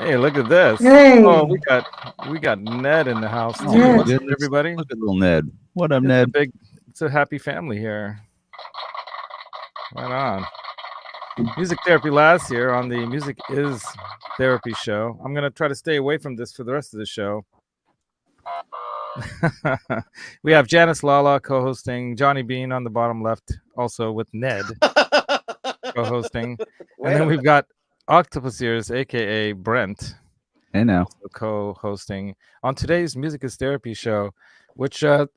Hey, look at this. Hey. Oh, we got Ned in the house too. Yeah. What's up, everybody? Look at little Ned. What up, Ned? It's a happy family here. Right on. Music Therapy Last here on the Music is Therapy show. I'm gonna try to stay away from this for the rest of the show. We have Janice Lala co-hosting, Johnny Bean on the bottom left, also with Ned co-hosting, and then we've got Octopus Ears, aka Brent. Hey now. Co-hosting on today's Music is Therapy show, which if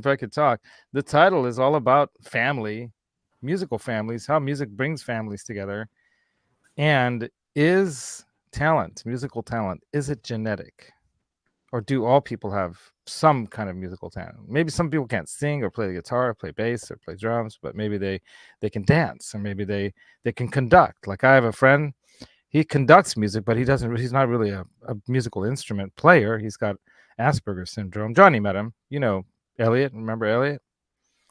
I could talk, the title is all about family, musical families, how music brings families together. And is talent, musical talent, is it genetic? Or do all people have some kind of musical talent? Maybe some people can't sing or play the guitar, or play bass, or play drums, but maybe they can dance, or maybe they can conduct. Like I have a friend, he conducts music, but he's not really a musical instrument player. He's got Asperger's syndrome. Johnny met him. You know Elliot. Remember Elliot?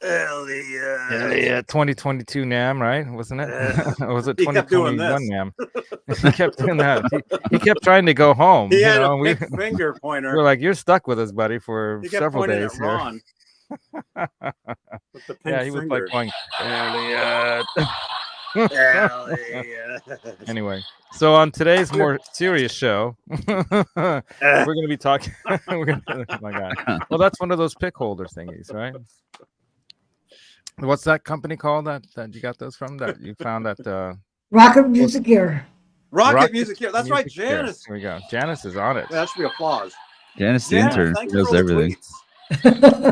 Elliot. 2022 NAM, right? Wasn't it? Or was it 2021 NAM? He kept doing that. He kept trying to go home. He had a big finger pointer. We're like, you're stuck with us, buddy, for he kept several days at here. Ron. With the pink Yeah, he was like finger. going, Elliot. Anyway, so on today's more serious show, we're going to be talking. Oh my God. Well, that's one of those pick holder thingies, right? What's that company called that you got those from? That you found at Rocket Music Gear. Rocket Music Gear. That's right, Music Gear. Janice. Here we go. Janice is on it. Yeah, that should be applause. Janice, the intern, thank she you does for all the everything.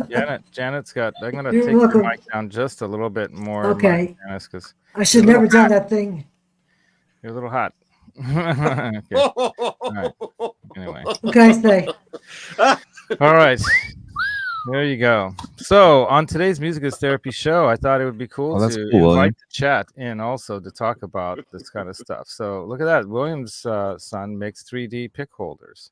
tweets. Janet's got. I'm going to You're take your welcome. mic down just a little bit more, Okay. Janice, because I should never done that thing. you're a little hot. Okay. Right. Anyway. What can I say? All right. There you go. So on today's Music is Therapy show, I thought it would be cool that's to cool, invite William. the chat in also to talk about this kind of stuff. So look at that. William's son makes 3D pick holders.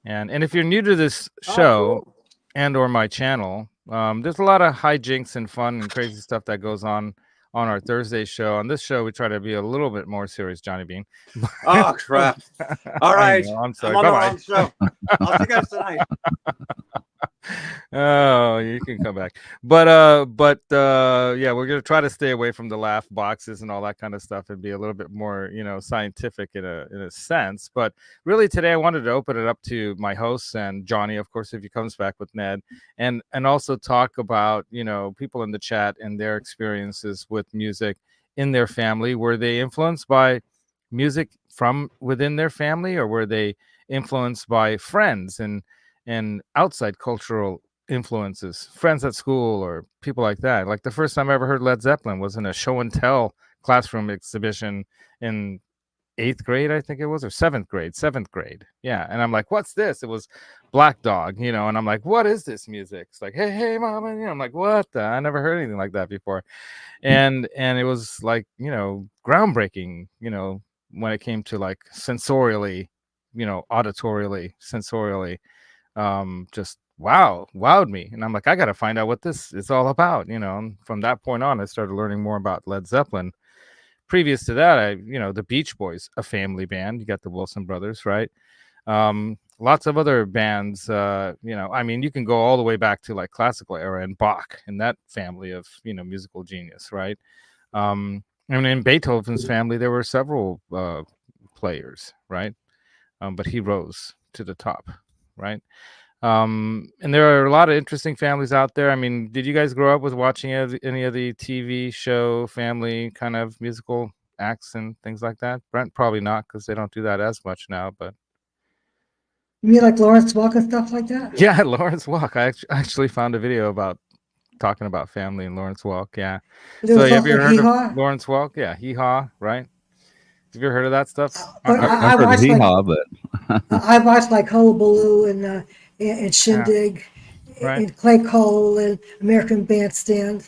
And if you're new to this show cool. and or my channel, there's a lot of hijinks and fun and crazy stuff that goes on our Thursday show. On this show, we try to be a little bit more serious, Johnny Bean. Oh, crap. All right. I'm sorry. I'm on the Bye-bye. wrong show. I'll see you guys tonight. Oh, you can come back. But yeah, we're gonna try to stay away from the laugh boxes and all that kind of stuff and be a little bit more, scientific in a sense. But really today I wanted to open it up to my hosts and Johnny, of course, if he comes back with Ned, and also talk about, people in the chat and their experiences with music in their family. Were they influenced by music from within their family, or were they influenced by friends and outside cultural influences, friends at school or people like that? Like the first time I ever heard Led Zeppelin was in a show and tell classroom exhibition in 8th grade, I think it was, or 7th grade. Yeah. And I'm like, what's this? It was Black Dog, and I'm like, what is this music? It's like, hey, mom. And I'm like, what the? I never heard anything like that before. And it was like, groundbreaking, when it came to like sensorially, auditorially, sensorially, just wowed me. And I'm like, I got to find out what this is all about. And from that point on, I started learning more about Led Zeppelin. Previous to that, the Beach Boys, a family band. You got the Wilson brothers, right? Lots of other bands, you can go all the way back to like classical era and Bach and that family of, musical genius, right? And in Beethoven's family, there were several players, right? But he rose to the top, right? And there are a lot of interesting families out there. I mean, did you guys grow up with watching any of the TV show family kind of musical acts and things like that? Brent, probably not, because they don't do that as much now, but You mean like Lawrence Walk and stuff like that? yeah, Lawrence Walk. I actually found a video about talking about family in Lawrence Walk. Yeah. There So was have you also heard Hee-Haw. of Lawrence Walk? Yeah, Hee Haw, right? Have you ever heard of that stuff? But I I've heard of watched Hee-Haw, but I watched like Hullabaloo and Shindig Right. and Clay Cole and American Bandstand.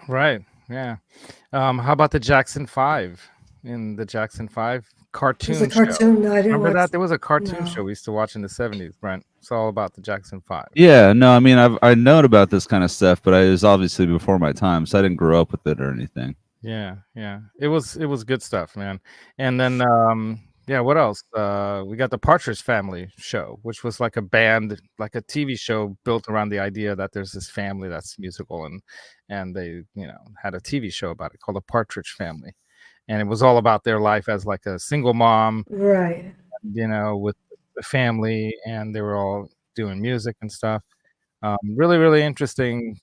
Right. Yeah. How about the Jackson 5? In the Jackson 5 cartoon It was a show. cartoon. No, I didn't Remember watch. that? There was a cartoon No. show we used to watch in the 70s, Brent. It's all about the Jackson 5. yeah, no, I mean, I known about this kind of stuff, but it was obviously before my time, so I didn't grow up with it or anything. Yeah. It was good stuff, man. And then Yeah, what else? We got the Partridge Family show, which was like a band, like a TV show built around the idea that there's this family that's musical, and they, had a TV show about it called the Partridge Family, and it was all about their life as like a single mom, Right. with the family, and they were all doing music and stuff. Really, really interesting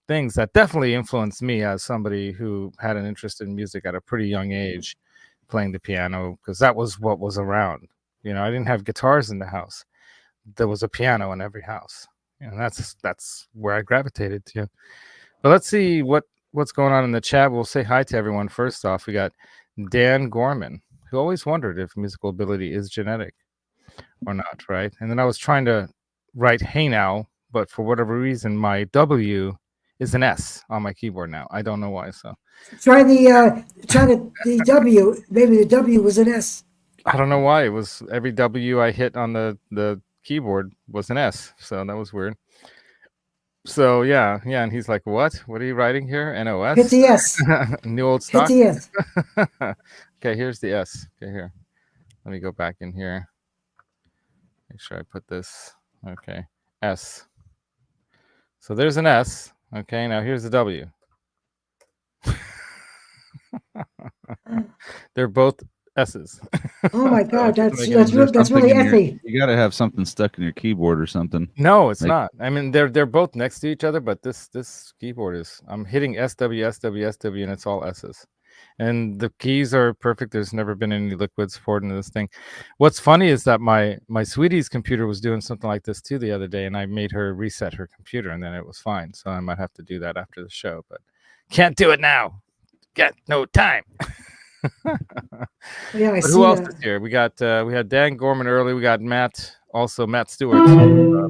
things that definitely influenced me as somebody who had an interest in music at a pretty young age, playing the piano, because that was what was around. I didn't have guitars in the house. There was a piano in every house. That's where I gravitated to. But let's see what's going on in the chat. We'll say hi to everyone first off. We got Dan Gorman, who always wondered if musical ability is genetic or not, right? And then I was trying to write "Hey Now," but for whatever reason, my W is an S on my keyboard now. I don't know why. So Try the W. Maybe the W was an S. I don't know why. It was every W I hit on the keyboard was an S. So that was weird. So yeah. And he's like, "What? What are you writing here? NOS? Hit the S. New old Hit stock." the S. Okay, here's the S. Okay, here. Let me go back in here. Make sure I put this. Okay, S. So there's an S. Okay, now here's the W. They're both S's. Oh my God, that's Is there really something in your- effy. You got to have something stuck in your keyboard or something. No, it's Like- not. I mean, they're both next to each other, but this keyboard is. I'm hitting SW, SW, SW, and it's all S's. And the keys are perfect. There's never been any liquids poured into this thing. What's funny is that my sweetie's computer was doing something like this too the other day, and I made her reset her computer, and then it was fine. So I might have to do that after the show, but can't do it now. Got no time. Yeah, I But see who else that. is here? We had Dan Gorman early. We got Matt Stewart.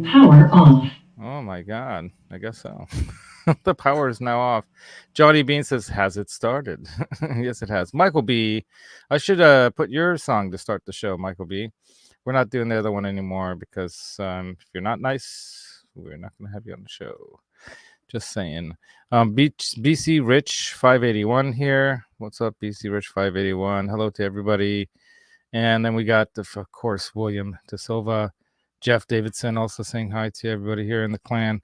Power on. Oh my God, I guess so. The power is now off. Johnny Bean says, "Has it started?" Yes, it has. Michael B, I should put your song to start the show, Michael B. We're not doing the other one anymore because if you're not nice, we're not going to have you on the show. Just saying. BC Rich 581 here. What's up, BC Rich 581? Hello to everybody. And then we got, of course, William De Silva, Jeff Davidson also saying hi to everybody here in the clan,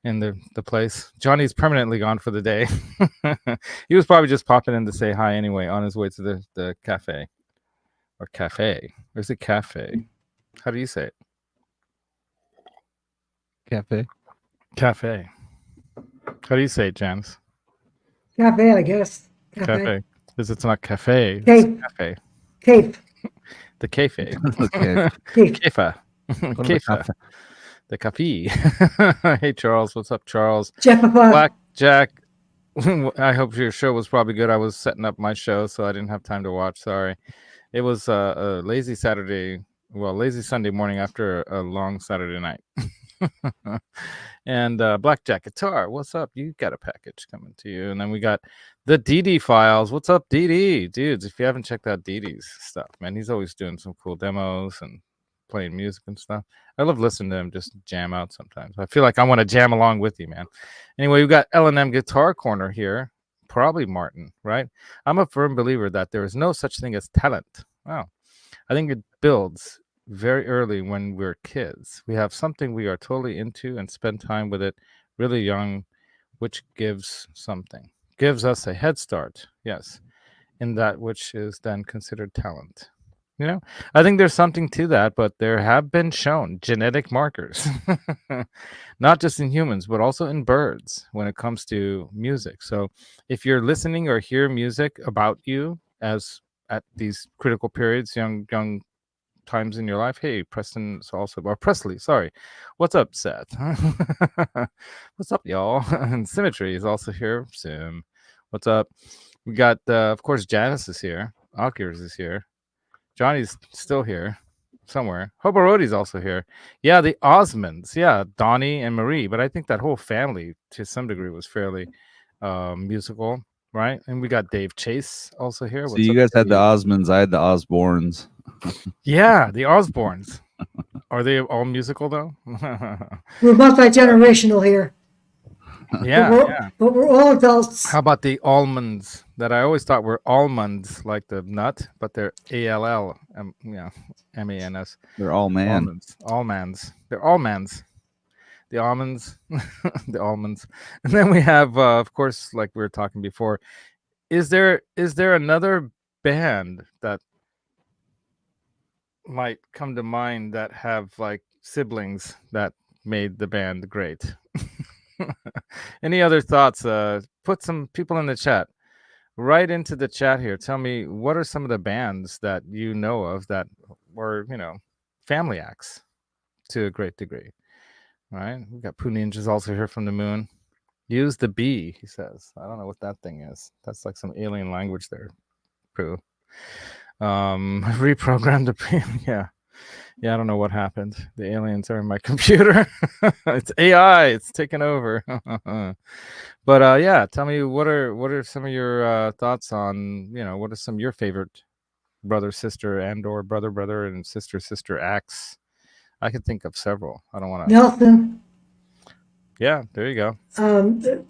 in the place. Johnny's permanently gone for the day. He was probably just popping in to say hi anyway on his way to the cafe. Or cafe. Or is it cafe? How do you say it? Cafe. Cafe. How do you say it, Janice? Cafe, I guess. Cafe. Because it's not cafe. It's Cape. cafe. Cape. The cafe. Okay. Cape. Kefa. Kefa. The cafe. Hey, Charles. What's up, Charles? Jeff, Black Jack. I hope your show was probably good. I was setting up my show, so I didn't have time to watch. Sorry. It was a lazy Sunday morning after a long Saturday night. And Blackjack Guitar, what's up? You got a package coming to you. And then we got the DD Files. What's up, DD? Dudes, if you haven't checked out DD's stuff, man, he's always doing some cool demos and playing music and stuff. I love listening to him just jam out sometimes. I feel like I want to jam along with you, man. Anyway, we got L&M Guitar Corner here. Probably Martin, right? I'm a firm believer that there is no such thing as talent. Wow. I think it builds very early when we're kids. We have something we are totally into and spend time with it really young, which gives us a head start, yes, in that which is then considered talent. I think there's something to that, but there have been shown genetic markers, not just in humans, but also in birds when it comes to music. So if you're listening or hear music about you as at these critical periods, young times in your life. Hey, Preston's also, or Presley, sorry. What's up, Seth? What's up, y'all? And Symmetry is also here. Sim, what's up? We got, of course, Janice is here. Akers is here. Johnny's still here somewhere. Hoborodi's also here. Yeah, the Osmonds. Yeah, Donnie and Marie. But I think that whole family, to some degree, was fairly musical, right? And we got Dave Chase also here. So you guys had the Osmonds. I had the Osborns. Yeah, the Osborns. Are they all musical though? We're multi-generational here. Yeah, But we're all adults. How about the Almonds? that I always thought were almonds, like the nut, but they're ALL, MANS. They're all man. Almonds. They're almonds. The almonds, the almonds, and then we have, of course, like we were talking before. Is there another band that might come to mind that have like siblings that made the band great? Any other thoughts? Put some people in the chat. Right into the chat here. Tell me, what are some of the bands that you know of that were, family acts to a great degree? All right. We've got Pooh Ninjas also here from the moon. Use the B, he says. I don't know what that thing is. That's like some alien language there, Pooh. Reprogrammed the yeah. Yeah, I don't know what happened. The aliens are in my computer. It's AI. It's taken over. But yeah, tell me, what are some of your thoughts on, what are some of your favorite brother sister and or brother and sister acts? I could think of several. I don't want to. Nelson. Yeah, there you go. The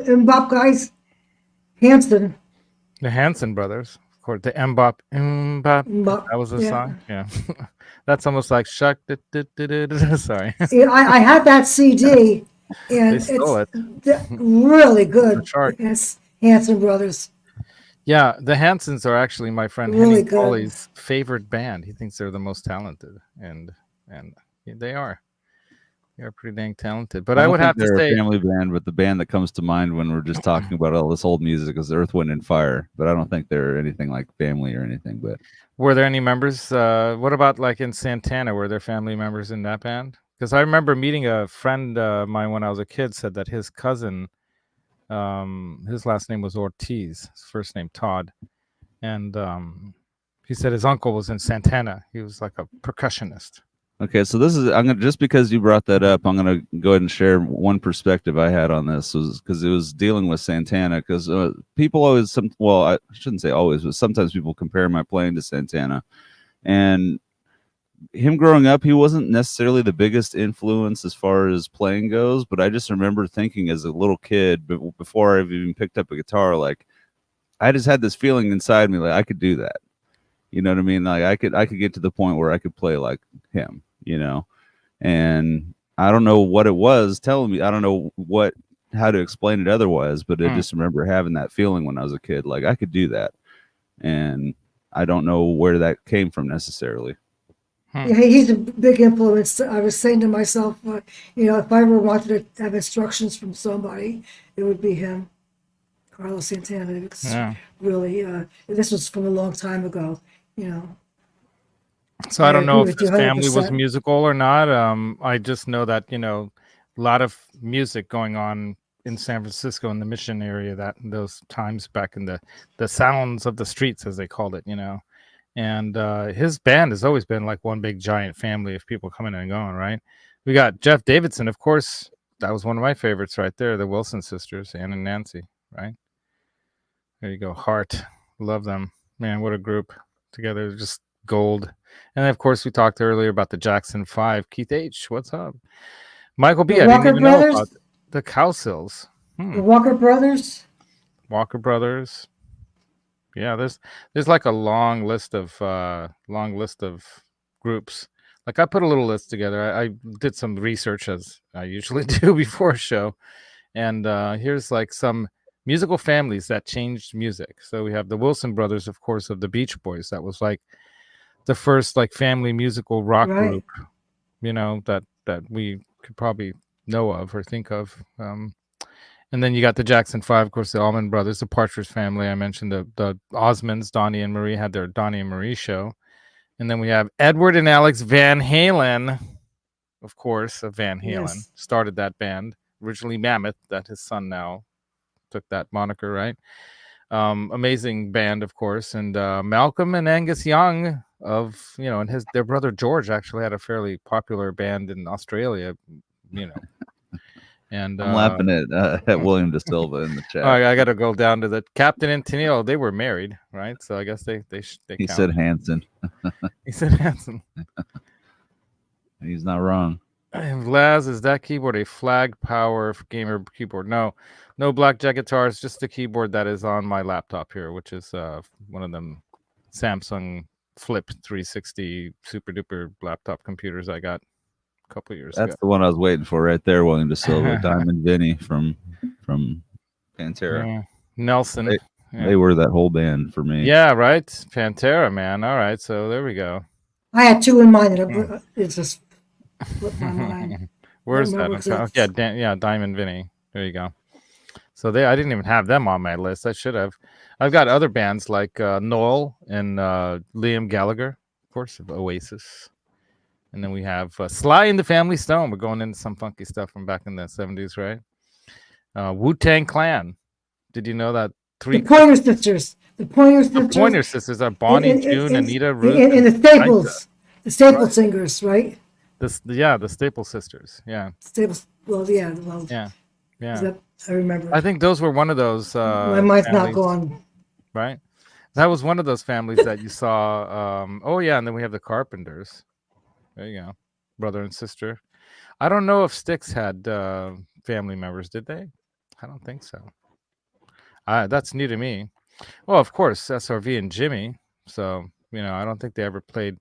Mbop guys, Hanson. The Hanson brothers, of course. The Mbop. Mbop, That was a yeah. song. Yeah, that's almost like shuck. Sorry, Yeah, I had that CD, and they stole it. really good. Shark. It's Hanson Brothers. Yeah, the Hansons are actually my friend Really Henning good. Pauly's favorite band. He thinks they're the most talented, and they are. They are pretty dang talented. But I don't would think have to they're say, a family band, but the band that comes to mind when we're just talking about all this old music is Earth, Wind, and Fire. But I don't think they're anything like family or anything. But were there any members? What about like in Santana? Were there family members in that band? Because I remember meeting a friend of mine when I was a kid. Said that his cousin, his last name was Ortiz, his first name Todd, and he said his uncle was in Santana. He was like a percussionist. okay, so this is I'm gonna just because you brought that up, I'm gonna go ahead and share one perspective I had on this was because it was dealing with Santana. Because people always I shouldn't say always, but sometimes people compare my playing to Santana, and him growing up, he wasn't necessarily the biggest influence as far as playing goes. But I just remember thinking as a little kid, before I've even picked up a guitar, like I just had this feeling inside me, like I could do that. You know what I mean? Like I could get to the point where I could play like him, and I don't know what it was telling me. I don't know how to explain it otherwise, but I just remember having that feeling when I was a kid, like I could do that. And I don't know where that came from necessarily. Yeah, he's a big influence. I was saying to myself, if I ever wanted to have instructions from somebody, it would be him, Carlos Santana. It's really, this was from a long time ago, So I don't know if his agree with you family was 100%. musical or not. I just know that, a lot of music going on in San Francisco in the Mission area those times back in the sounds of the streets, as they called it, And his band has always been like one big giant family of people coming and going, right? We got Jeff Davidson, of course. That was one of my favorites right there. The Wilson sisters, Ann and Nancy, right? There you go. Heart. Love them. Man, what a group together. Just gold. And of course, we talked earlier about the Jackson 5. Keith H., what's up? Michael B., The I didn't Walker even know Brothers? about the Cowsills. The Walker Brothers. Walker Brothers. Yeah, there's like a long list of groups. Like I put a little list together. I did some research as I usually do before a show, and here's like some musical families that changed music. So we have the Wilson brothers, of course, of the Beach Boys. That was like the first like family musical rock group, that we could probably know of or think of. And then you got the Jackson 5, of course, the Allman Brothers, the Partridge Family. I mentioned the Osmonds, Donnie and Marie had their Donnie and Marie show. And then we have Edward and Alex Van Halen, of course, of Van Halen. Yes. Started that band. Originally Mammoth, that his son now took that moniker, right? Amazing band, of course. And Malcolm and Angus Young and their brother George actually had a fairly popular band in Australia, And I'm laughing at William De Silva in the chat. I got to go down to the Captain and Tennille. They were married, right? So I guess they He count. said Hanson. He said Hanson. He's not wrong. Laz, is that keyboard a flag power gamer keyboard? No, no blackjack guitars, just the keyboard that is on my laptop here, which is one of them Samsung Flip 360 super duper laptop computers I got a couple years That's ago. the one I was waiting for right there, William De Silva, Diamond Vinny from Pantera. Yeah. Nelson. They, Yeah. they were that whole band for me. Yeah, right. Pantera, man. All right, so there we go. I had two in mind, and it just slipped my mind. Where's I that? remember Okay. Yeah, Diamond Vinny. There you go. So I didn't even have them on my list. I should have. I've got other bands like Noel and Liam Gallagher, of course, of Oasis. And then we have Sly and the Family Stone. We're going into some funky stuff from back in the 70s, right? Wu-Tang Clan. Did you know that The Pointer Sisters. The Pointer Sisters. The Pointer Sisters are Bonnie, June, Anita, Ruth. And the Staples. The Staple Singers, right? The Staple Sisters. Yeah. Staples. Well, yeah. Well, Yeah. I remember. I think those were one of those. My mind's not families, gone. right? That was one of those families that you saw. Oh yeah, and then we have the Carpenters. There you go, brother and sister. I don't know if Styx had family members. Did they? I don't think so. That's new to me. Well, of course, SRV and Jimmy. So I don't think they ever played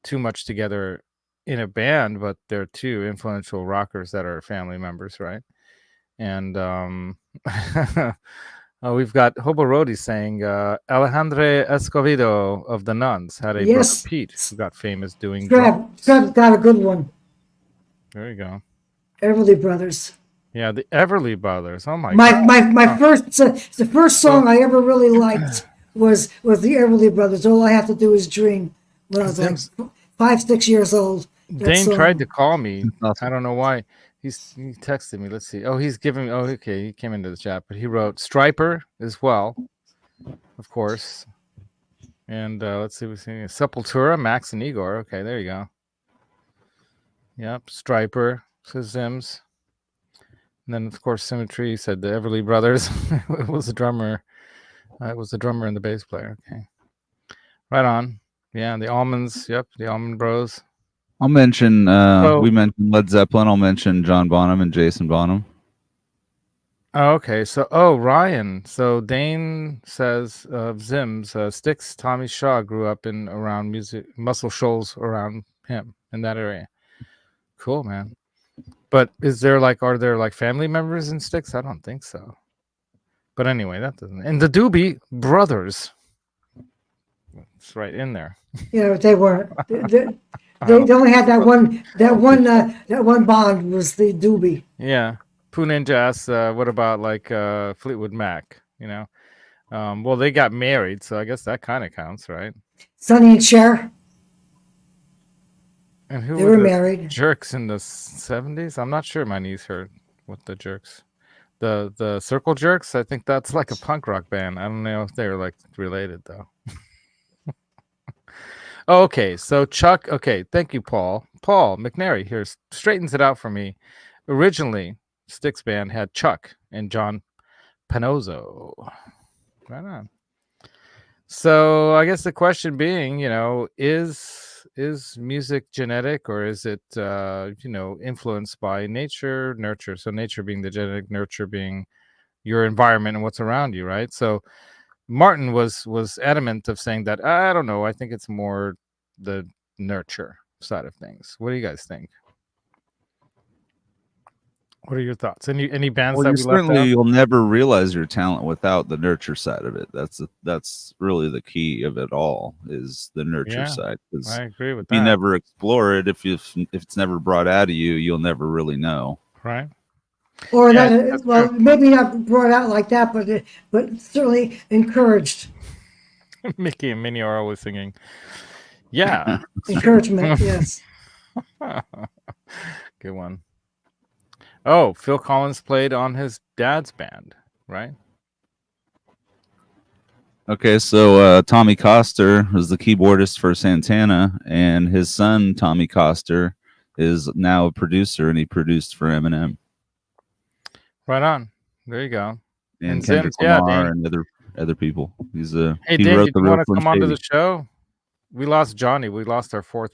too much together in a band, but they're two influential rockers that are family members, right? And we've got Hobo Rody saying Alejandro Escovedo of the Nuns had a brother Pete who got famous doing drums. Scrap's got a good one. There you go. Everly Brothers. Yeah, the Everly Brothers. Oh my my god. my first the first song I ever really liked was the Everly Brothers. All I Have to Do Is Dream. When I was like 5-6 years old. Dane tried to call me. I don't know why. He texted me. Let's see. Oh, he's giving. Oh, okay. He came into the chat, but he wrote Striper as well, of course. And let's see. We're seeing Sepultura, Max and Igor. Okay, there you go. Yep, Striper, says Zims. And then, of course, Symmetry said the Everly Brothers. It was a drummer. It was the drummer and the bass player. Okay, right on. Yeah, the Almonds. Yep, the Almond Bros. I'll mention. We mentioned Led Zeppelin. I'll mention John Bonham and Jason Bonham. Oh, okay. So, Ryan. So Dane says Zims, Styx, Tommy Shaw grew up around Muscle Shoals around him in that area. Cool, man. But are there family members in Styx? I don't think so. But anyway, that doesn't. And the Doobie Brothers. It's right in there. Yeah, they weren't. They only had that one bond was the Doobie. Yeah. Pooh Ninja asks, what about Fleetwood Mac? Well, they got married, so I guess that kind of counts, right? Sonny and Cher. And who they were were married? Jerks in the 70s? I'm not sure my niece heard what the Jerks. The Circle Jerks, I think that's like a punk rock band. I don't know if they were related though. Okay, so Chuck. Okay, thank you, Paul. Paul McNary here straightens it out for me. Originally, Styx band had Chuck and John Panozzo. Right on. So I guess the question being, is music genetic or is it influenced by nature, nurture? So nature being the genetic, nurture being your environment and what's around you, right? So Martin was adamant of saying that I don't know. I think it's more the nurture side of things. What do you guys think? What are your thoughts? Any bands that we left out? You'll never realize your talent without the nurture side of it. That's really the key of it all is the nurture side. I agree with that. You never explore it if it's never brought out of you, you'll never really know. Right. Or maybe not brought out like that, but certainly encouraged. Mickey and Minnie are always singing. Yeah. Encouragement, yes. Good one. Oh, Phil Collins played on his dad's band, right? Okay, so Tommy Coster was the keyboardist for Santana, and his son, Tommy Coster, is now a producer, and he produced for Eminem. Right on. There you go. And Kendrick Lamar and other people. He Dave, wrote you want to come onto the show? We lost Johnny. We lost our fourth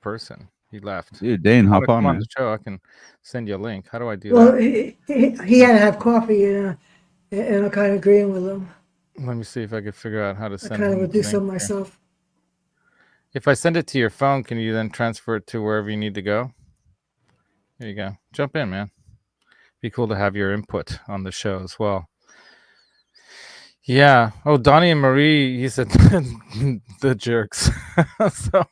person. He left. Dude, Dane, Want hop to come on, on man. the show? I can send you a link. How do I do Well, that? he had to have coffee, and I'm kind of agreeing with him. Let me see if I can figure out how to I send kind of him would the do link some here. myself. If I send it to your phone, can you then transfer it to wherever you need to go? There you go. Jump in, man. Be cool to have your input on the show as well. Yeah. Oh, Donnie and Marie, he said the jerks. So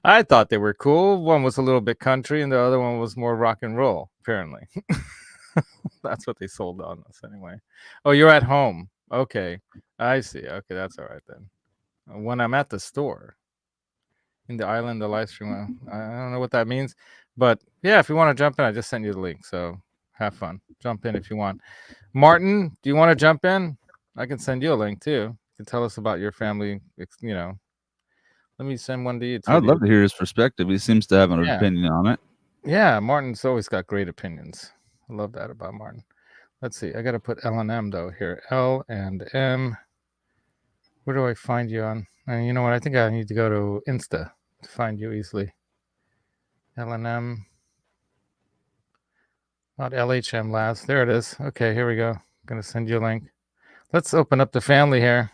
I thought they were cool. One was a little bit country and the other one was more rock and roll, apparently. That's what they sold on us anyway. Oh, you're at home. Okay. I see. Okay, that's all right then. When I'm at the store in the island, the live stream, I don't know what that means. But yeah, if you want to jump in, I just sent you the link. So have fun. Jump in if you want. Martin, do you want to jump in? I can send you a link too. You can tell us about your family. You know, let me send one to you too. I would love to hear his perspective. He seems to have an Yeah. opinion on it. Yeah, Martin's always got great opinions. I love that about Martin. Let's see. I got to put L and M though here. L and M. Where do I find you on? You know what? I think I need to go to Insta to find you easily. L and M. Not LHM Labs. There it is. Okay, here we go. I'm gonna send you a link. Let's open up the family here.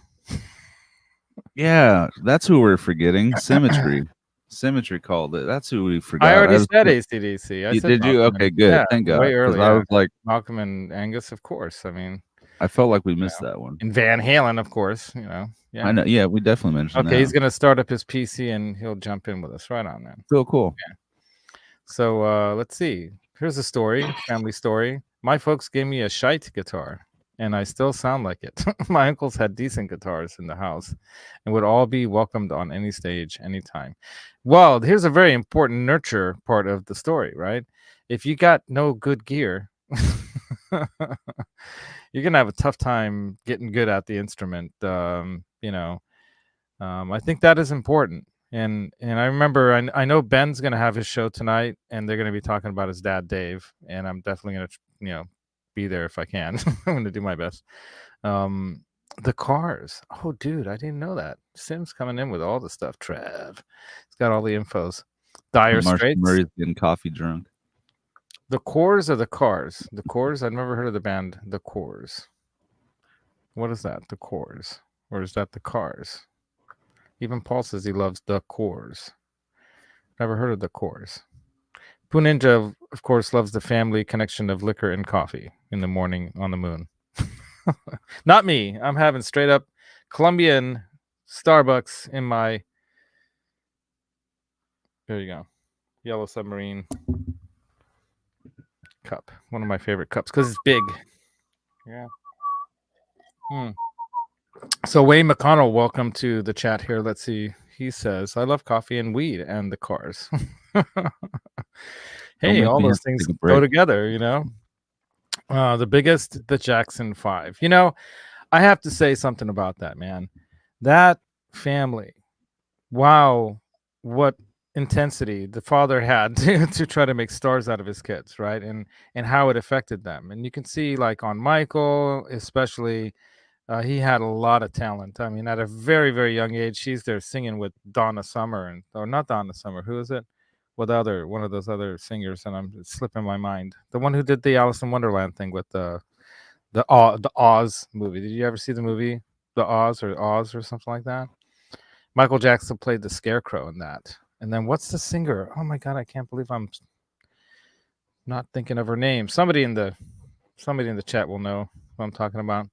Yeah, that's who we're forgetting. Symmetry. Symmetry called it. That's who we forgot. I already was said like, ACDC. I you, said did you? Malcolm Okay, and, good. yeah, Thank God. way Because early. I Yeah. was like, Malcolm and Angus, of course. I mean, I felt like we missed that one. and Van Halen, of course. You know. Yeah. I know. Yeah, we definitely mentioned that. Okay, he's gonna start up his PC and he'll jump in with us right on then. Feel cool. Yeah. So let's see. Here's a story, family story. My folks gave me a shite guitar, and I still sound like it. My uncles had decent guitars in the house and would all be welcomed on any stage, anytime. Well, here's a very important nurture part of the story, right? If you got no good gear, you're gonna have a tough time getting good at the instrument. I think that is important. And I remember I know Ben's gonna have his show tonight, and they're gonna be talking about his dad Dave, and I'm definitely gonna be there if I can. I'm gonna do my best. The Cars. Oh, dude, I didn't know that. Sim's coming in with all the stuff. Trev, he's got all the infos. Dire Marshall Straits. Murray's getting coffee drunk. The Cores or the Cars? The Cores. I've never heard of the band The Cores. What is that? The Cores, or is that the Cars? Even Paul says he loves the Cores. Never heard of the Cores. Pooh Ninja, of course, loves the family connection of liquor and coffee in the morning on the moon. Not me. I'm having straight up Colombian Starbucks in my. There you go. Yellow Submarine cup. One of my favorite cups because it's big. Yeah. So Wayne McConnell, welcome to the chat here. Let's see. He says, I love coffee and weed and the Cars. Hey, all those things go together, you know. The biggest, the Jackson 5. You know, I have to say something about that, man. That family, wow, what intensity the father had to try to make stars out of his kids, right? And how it affected them. And you can see, like on Michael, especially, he had a lot of talent. I mean, at a very, very young age, she's there singing with Donna Summer, or not Donna Summer. Who is it? With one of those other singers, and it's slipping my mind. The one who did the Alice in Wonderland thing with the Oz movie. Did you ever see the movie The Oz or something like that? Michael Jackson played the Scarecrow in that. And then what's the singer? Oh my God, I can't believe I'm not thinking of her name. Somebody in the chat will know what I'm talking about.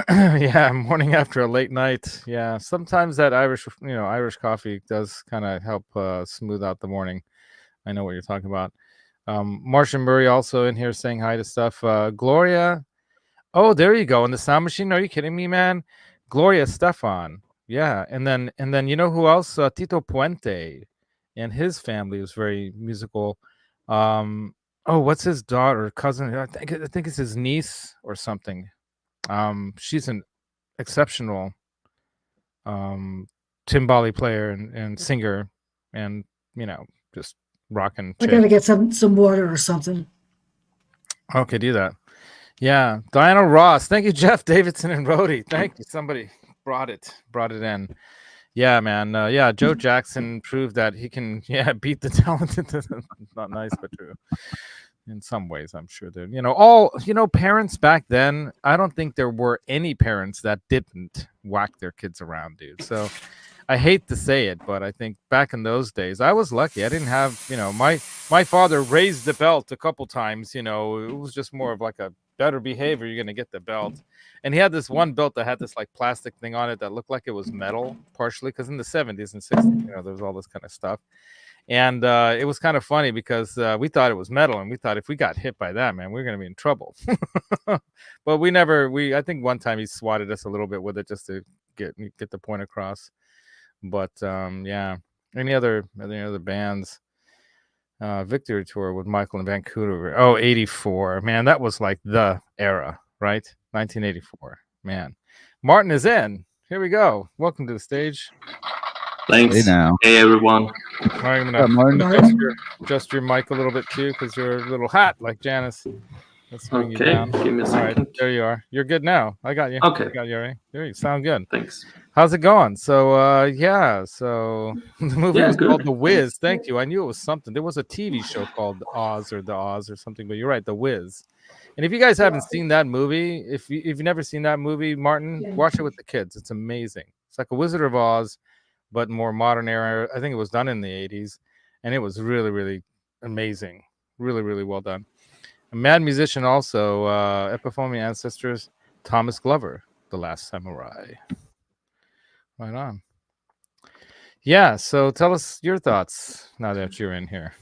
Yeah, morning after a late night. Yeah, sometimes that Irish coffee does kind of help smooth out the morning. I know what you're talking about. Martian Murray also in here saying hi to stuff. Gloria. Oh, there you go. In the sound machine. Are you kidding me, man? Gloria Stefan. Yeah, and then you know who else? Tito Puente and his family was very musical. What's his daughter, cousin? I think it's his niece or something. She's an exceptional timbali player and singer, and just rocking. I gotta get some water or something. Okay, do that. Yeah, Diana Ross. Thank you, Jeff Davidson and Rhodey. Thank you. Somebody brought it in. Yeah, man. Yeah, Joe Jackson proved that he can, beat the talented. Not nice, but true. In some ways, I'm sure that parents back then. I don't think there were any parents that didn't whack their kids around, dude. So I hate to say it, but I think back in those days, I was lucky. I didn't have, my father raised the belt a couple times. It was just more of like a better behavior. You're gonna get the belt, and he had this one belt that had this like plastic thing on it that looked like it was metal, partially because in the 70s and 60s, there was all this kind of stuff, and it was kind of funny because we thought it was metal, and we thought if we got hit by that, man, we are gonna be in trouble. But we never. I think one time he swatted us a little bit with it just to get the point across. But yeah, any other bands? Victory Tour with Michael in Vancouver. Oh, 84. Man, that was like the era, right? 1984. Man. Martin is in. Here we go. Welcome to the stage. Thanks. Hey now. Hey everyone. All right, I'm Yeah, Martin. gonna adjust your mic a little bit too, because you're a little hot like Janice. Let's bring you Okay, down. give me a All second. right, there you are. You're good now. I got you. Okay. I got you already. There you sound good. Thanks. How's it going? So so the movie Yeah, was good. called The Wiz. Thank you. I knew it was something. There was a TV show called Oz or The Oz or something, but you're right, The Wiz. And if you guys haven't seen that movie, if you've never seen that movie, Martin, watch it with the kids. It's amazing. It's like a Wizard of Oz, but more modern era. I think it was done in the 80s, and it was really, really amazing. Really, really well done. A mad musician also, Epiphany ancestors, Thomas Glover, The Last Samurai. Right on. Yeah, so tell us your thoughts now that you're in here.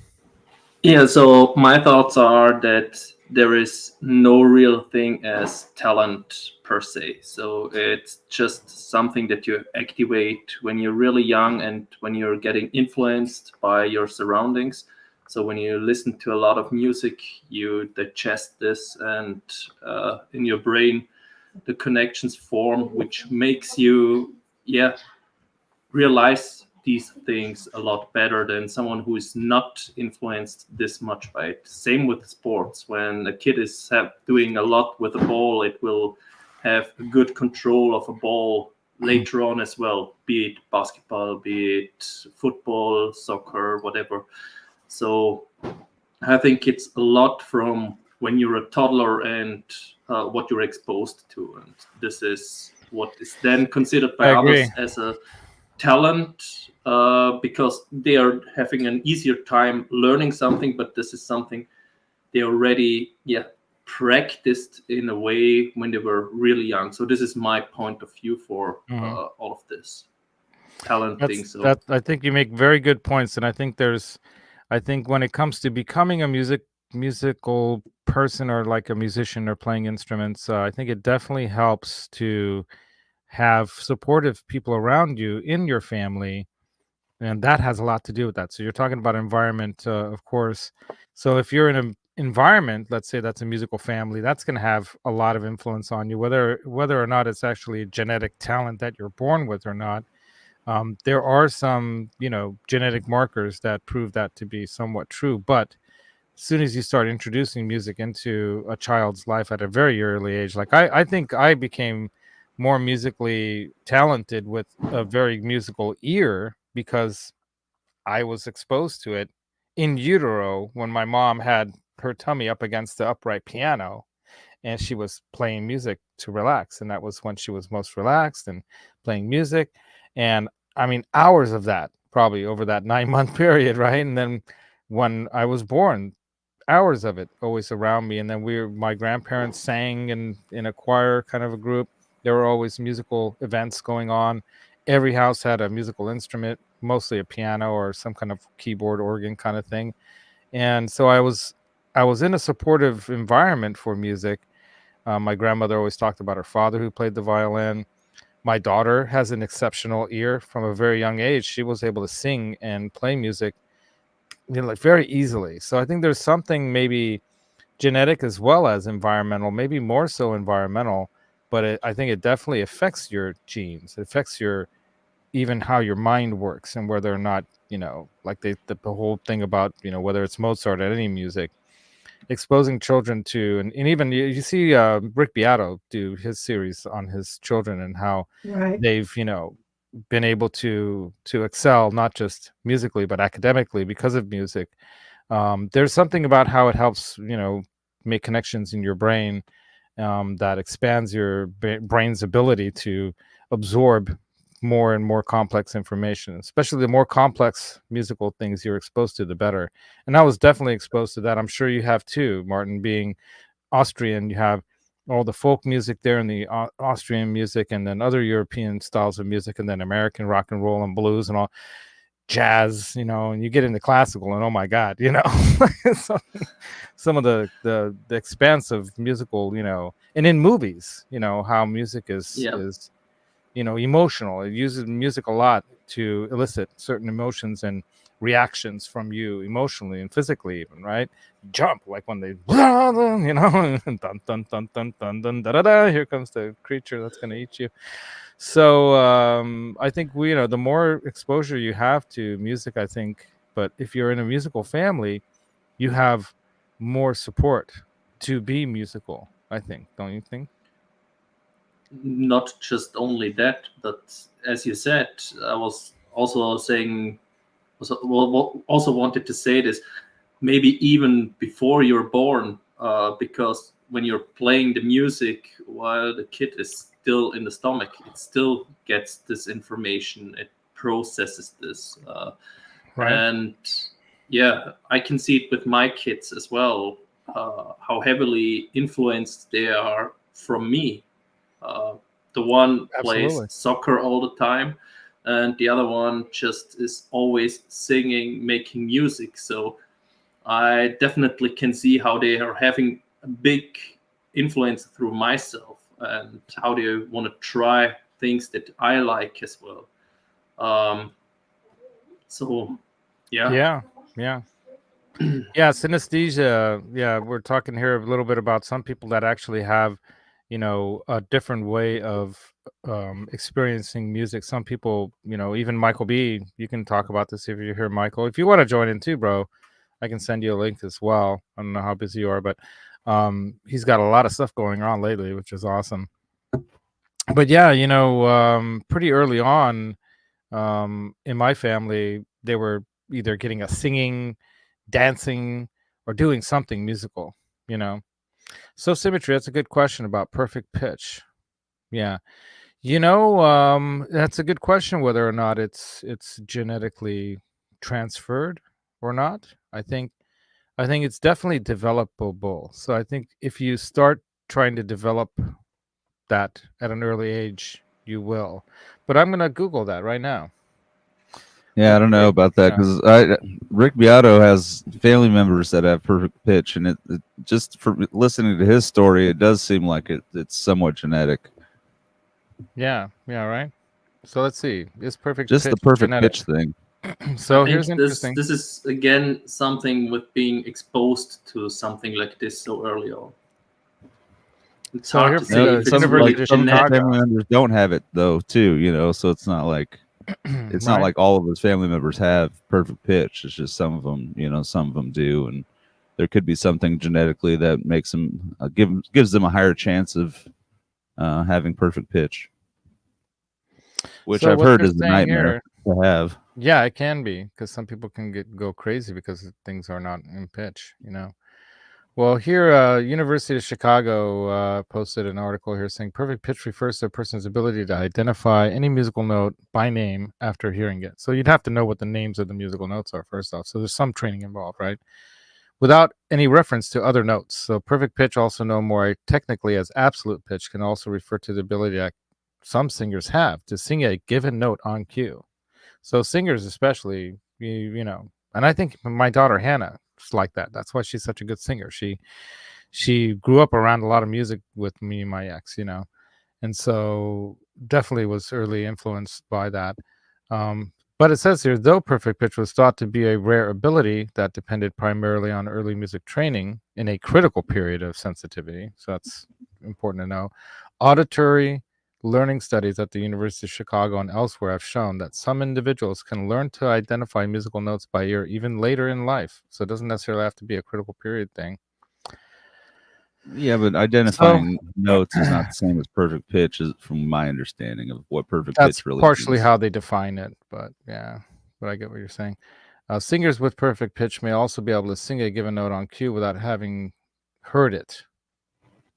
Yeah, so my thoughts are that there is no real thing as talent per se. So it's just something that you activate when you're really young and when you're getting influenced by your surroundings. So when you listen to a lot of music, you digest this, and in your brain, the connections form, which makes you, realize these things a lot better than someone who is not influenced this much by it. Same with sports. When a kid is doing a lot with a ball, it will have good control of a ball later on as well, be it basketball, be it football, soccer, whatever. So I think it's a lot from when you're a toddler and what you're exposed to. And this is what is then considered by others as a talent, because they are having an easier time learning something, but this is something they already practiced in a way when they were really young. So this is my point of view for all of this talent thing. So I think you make very good points, and I think when it comes to becoming a musical person or like a musician or playing instruments, I think it definitely helps to have supportive people around you in your family, and that has a lot to do with that. So you're talking about environment, of course. So if you're in an environment, let's say that's a musical family, that's going to have a lot of influence on you, whether or not it's actually a genetic talent that you're born with or not. There are some genetic markers that prove that to be somewhat true, but as soon as you start introducing music into a child's life at a very early age, like I think I became more musically talented with a very musical ear because I was exposed to it in utero when my mom had her tummy up against the upright piano and she was playing music to relax. And that was when she was most relaxed and playing music. And I mean, hours of that probably over that 9-month period, right? And then when I was born, hours of it always around me. And then my grandparents sang in a choir kind of a group. There were always musical events going on. Every house had a musical instrument, mostly a piano or some kind of keyboard organ kind of thing. And so I was in a supportive environment for music. My grandmother always talked about her father who played the violin. My daughter has an exceptional ear from a very young age. She was able to sing and play music like very easily. So I think there's something maybe genetic as well as environmental, maybe more so environmental, but I think it definitely affects your genes. It affects even how your mind works and whether or not, like the whole thing about, whether it's Mozart or any music, exposing children to, and even you see Rick Beato do his series on his children and how they've, been able to excel not just musically but academically because of music. There's something about how it helps, make connections in your brain, that expands your brain's ability to absorb more and more complex information, especially the more complex musical things you're exposed to, the better. And I was definitely exposed to that. I'm sure you have too, Martin, being Austrian. You have all the folk music there and the Austrian music, and then other European styles of music, and then American rock and roll and blues and all jazz, and you get into classical and oh my God, some of the expanse of musical, and in movies, how music is emotional. It uses music a lot to elicit certain emotions and reactions from you emotionally and physically, even, right? Jump, like when they dun dun dun dun dun dun da da da, here comes the creature that's going to eat you. So I think the more exposure you have to music, I think, but if you're in a musical family, you have more support to be musical, I think. Don't you think? Not just only that, but as you said, I was also saying, also wanted to say this, maybe even before you're born, because when you're playing the music while the kid is still in the stomach, it still gets this information, it processes this. Right. And yeah, I can see it with my kids as well, how heavily influenced they are from me. The one plays Absolutely. soccer all the time, and the other one just is always singing, making music. So I definitely can see how they are having a big influence through myself and how they want to try things that I like as well. So yeah. Yeah, synesthesia. Yeah, we're talking here a little bit about some people that actually have, a different way of experiencing music. Some people, even Michael B. You can talk about this if you're here, Michael. If you want to join in too, bro, I can send you a link as well. I don't know how busy you are, but he's got a lot of stuff going on lately, which is awesome. But yeah, pretty early on, in my family, they were either getting us singing, dancing, or doing something musical, So symmetry, that's a good question about perfect pitch. Yeah. That's a good question whether or not it's genetically transferred or not. I think it's definitely developable. So I think if you start trying to develop that at an early age, you will. But I'm going to Google that right now. Yeah, I don't know about that because Rick Beato has family members that have perfect pitch, and it just for listening to his story, it does seem like it's somewhat genetic. Yeah, right. So let's see. Is perfect just pitch the perfect genetic? pitch thing? So I here's think interesting. this is again something with being exposed to something like this so early on. It's So hard here to for say the if it's University really of some of his genetic. family members don't have it though, too. So it's not like it's not Right. like all of his family members have perfect pitch. It's just some of them, some of them do, and there could be something genetically that makes them gives them a higher chance of having perfect pitch, which So I've what heard they're is a saying nightmare to have. Yeah, it can be because some people can go crazy because things are not in pitch, Well, here, University of Chicago posted an article here saying perfect pitch refers to a person's ability to identify any musical note by name after hearing it. So you'd have to know what the names of the musical notes are first off. So there's some training involved, right? Without any reference to other notes. So perfect pitch, also known more technically as absolute pitch, can also refer to the ability that some singers have to sing a given note on cue. So singers especially, and I think my daughter Hannah is like that. That's why she's such a good singer. She grew up around a lot of music with me and my ex, and so definitely was early influenced by that. But it says here, though perfect pitch was thought to be a rare ability that depended primarily on early music training in a critical period of sensitivity. So that's important to know. Auditory learning studies at the University of Chicago and elsewhere have shown that some individuals can learn to identify musical notes by ear even later in life. So it doesn't necessarily have to be a critical period thing. Yeah, but identifying notes is not the same as perfect pitch, from my understanding of what perfect That's pitch really partially means. how they define it, but yeah, but I get what you're saying. Singers with perfect pitch may also be able to sing a given note on cue without having heard it.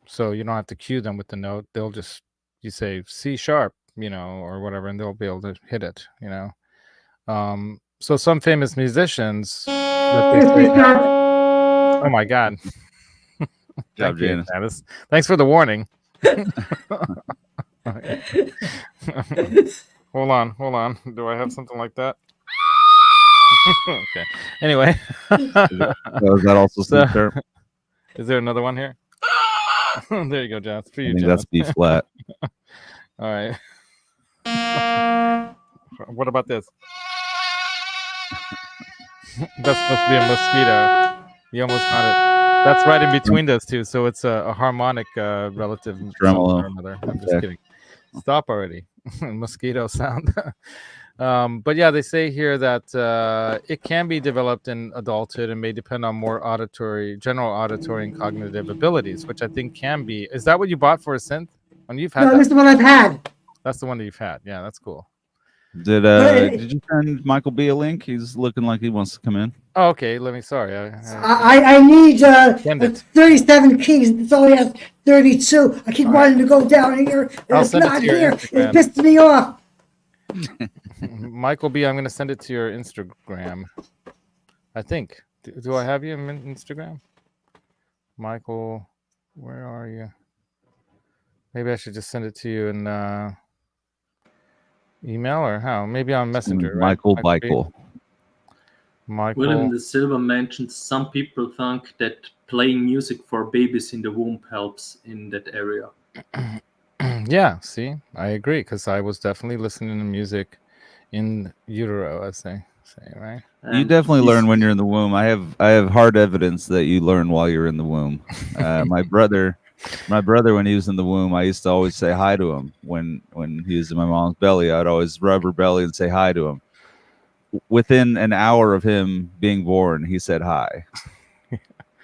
So you don't have to cue them with the note. They'll just, you say C sharp, or whatever, and they'll be able to hit it, So some famous musicians that they say, oh my God. Good job, Thank you, Janice. Janice. Thanks for the warning. Hold on. Do I have something like that? Okay. Anyway. Is that also C sharp? Is there another one here? There you go, Janice. For you, I think Janice. that's B flat. All right. What about this? That's supposed to be a mosquito. You almost got it. That's right in between those two, so it's a harmonic relative Tremolo. something or another. I'm just kidding. Stop already. Mosquito sound. But yeah, they say here that it can be developed in adulthood and may depend on more general auditory and cognitive abilities, which I think can be. Is that what you bought for a synth? When you've had No, that? this is the one I've had. That's the one that you've had. Yeah, that's cool. Did you send Michael B a link? He's looking like he wants to come in. Oh, okay. Sorry. I need Send it. 37 keys. It's only has 32. I keep wanting to go down here, and I'll it's send it not to your here. Instagram. It pisses me off. Michael B, I'm going to send it to your Instagram. I think. Do I have you on Instagram? Michael, where are you? Maybe I should just send it to you in email or how? Maybe on Messenger, right? Michael. William the Silver mentions some people think that playing music for babies in the womb helps in that area. Yeah, see, I agree, because I was definitely listening to music in utero, as they say, right? You definitely learn when you're in the womb. I have hard evidence that you learn while you're in the womb. My brother, when he was in the womb, I used to always say hi to him. When he was in my mom's belly, I'd always rub her belly and say hi to him. Within an hour of him being born, he said hi.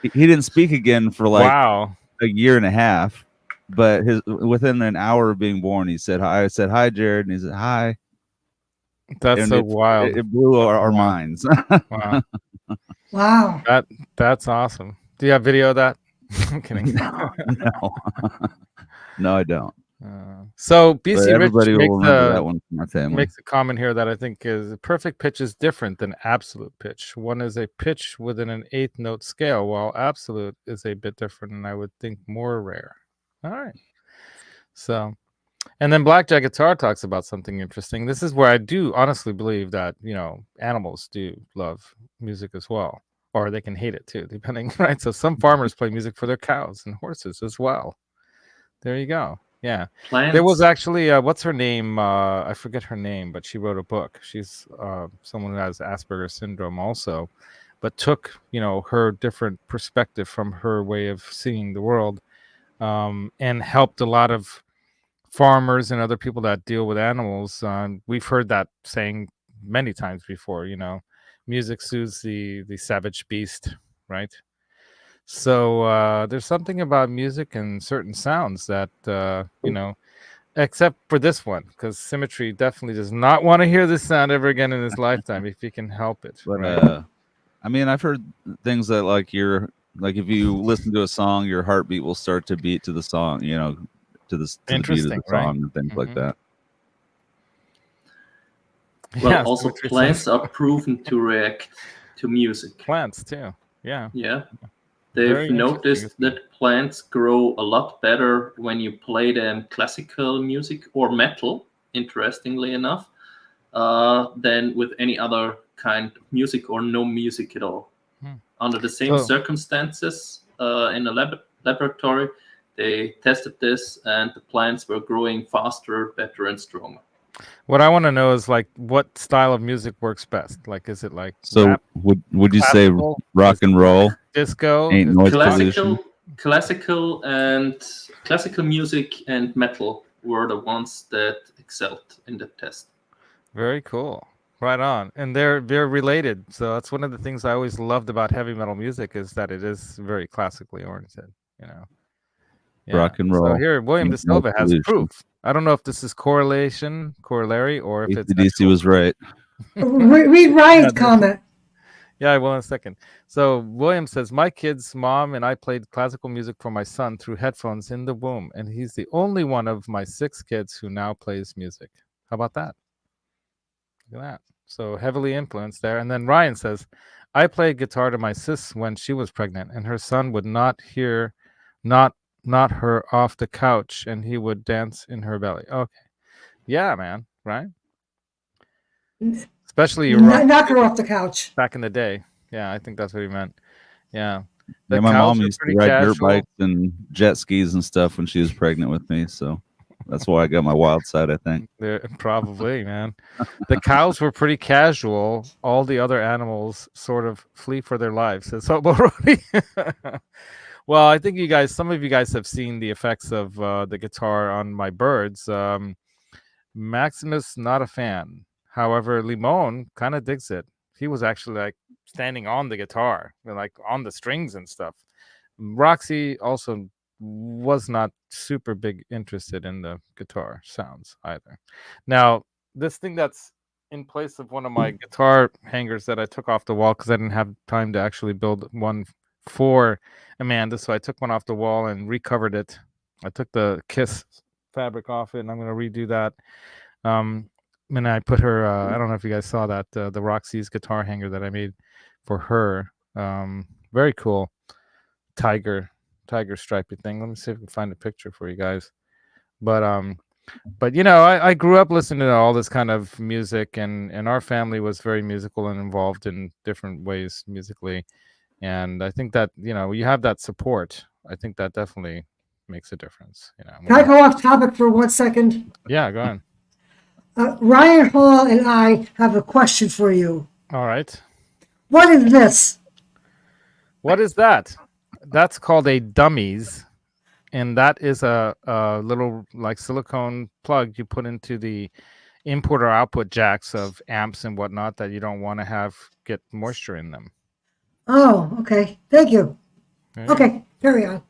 He didn't speak again for like a year and a half, but within an hour of being born, he said hi. I said hi, Jared, and he said hi. That's and so wild. It blew our minds. Wow. Wow. That's awesome. Do you have video of that? I'm kidding. No, I don't. So BC everybody Rich will remember that one from my family. Makes a comment here that I think is perfect pitch is different than absolute pitch. One is a pitch within an 8th note scale, while absolute is a bit different and I would think more rare. All right. So, and then Blackjack Guitar talks about something interesting. This is where I do honestly believe that, animals do love music as well, or they can hate it too, depending, right? So some farmers play music for their cows and horses as well. There you go. Yeah. Plants. There was actually, what's her name? I forget her name, but she wrote a book. She's someone who has Asperger's syndrome also, but took, her different perspective from her way of seeing the world, and helped a lot of farmers and other people that deal with animals. We've heard that saying many times before, music soothes the savage beast, right? So there's something about music and certain sounds that, except for this one, because Symmetry definitely does not want to hear this sound ever again in his lifetime if he can help it. But right? I mean, I've heard things that like if you listen to a song, your heartbeat will start to beat to the song, to the beat of the song and things like that. Well, Yeah, also plants are proven to react to music. Plants too. Yeah. Yeah. They've noticed that plants grow a lot better when you play them classical music or metal, interestingly enough, than with any other kind of music or no music at all. Under the same circumstances in a laboratory, they tested this and the plants were growing faster, better, and stronger. What I want to know is like what style of music works best. Like, is it like rap, would you say rock and roll, disco, classical music and metal were the ones that excelled in the test. Very cool. Right on. And they're related. So that's one of the things I always loved about heavy metal music is that it is very classically oriented, Yeah. Rock and roll. So here, William De No Silva has pollution. proof. I don't know if this is corollary, or if it's AC/DC actual was right. Read Ryan's Yeah, comment. Yeah, I will in a second. So William says, my kid's mom and I played classical music for my son through headphones in the womb, and he's the only one of my 6 kids who now plays music. How about that? Look at that. So heavily influenced there. And then Ryan says, I played guitar to my sis when she was pregnant, and her son would not her off the couch, and he would dance in her belly. Okay. Yeah, man. Right? Especially Knock her off the couch. back in the day. Yeah, I think that's what he meant. Yeah. Yeah, my mom cows are used to pretty ride dirt casual. bikes and jet skis and stuff when she was pregnant with me. So that's why I got my wild side, I think. Probably, man. The cows were pretty casual. All the other animals sort of flee for their lives. Says Hobo Rody. Well, I think some of you guys have seen the effects of the guitar on my birds. Maximus, not a fan. However, Limon kind of digs it. He was actually like standing on the guitar, like on the strings and stuff. Roxy also was not super big interested in the guitar sounds either. Now, this thing that's in place of one of my guitar hangers that I took off the wall because I didn't have time to actually build one for Amanda, so I took one off the wall and recovered it. I took the Kiss fabric off it, and I'm going to redo that. And I put her. I don't know if you guys saw that the Roxy's guitar hanger that I made for her. Very cool, tiger stripy thing. Let me see if I can find a picture for you guys. But I grew up listening to all this kind of music, and our family was very musical and involved in different ways musically. And I think that you have that support. I think that definitely makes a difference. Can I go off topic for 1 second? Yeah, go ahead. Ryan Hall and I have a question for you. All right. What is this? What is that? That's called a dummies, and that is a little like silicone plug you put into the input or output jacks of amps and whatnot that you don't want to have get moisture in them. Oh, okay. Thank you. Yeah. Okay, carry on.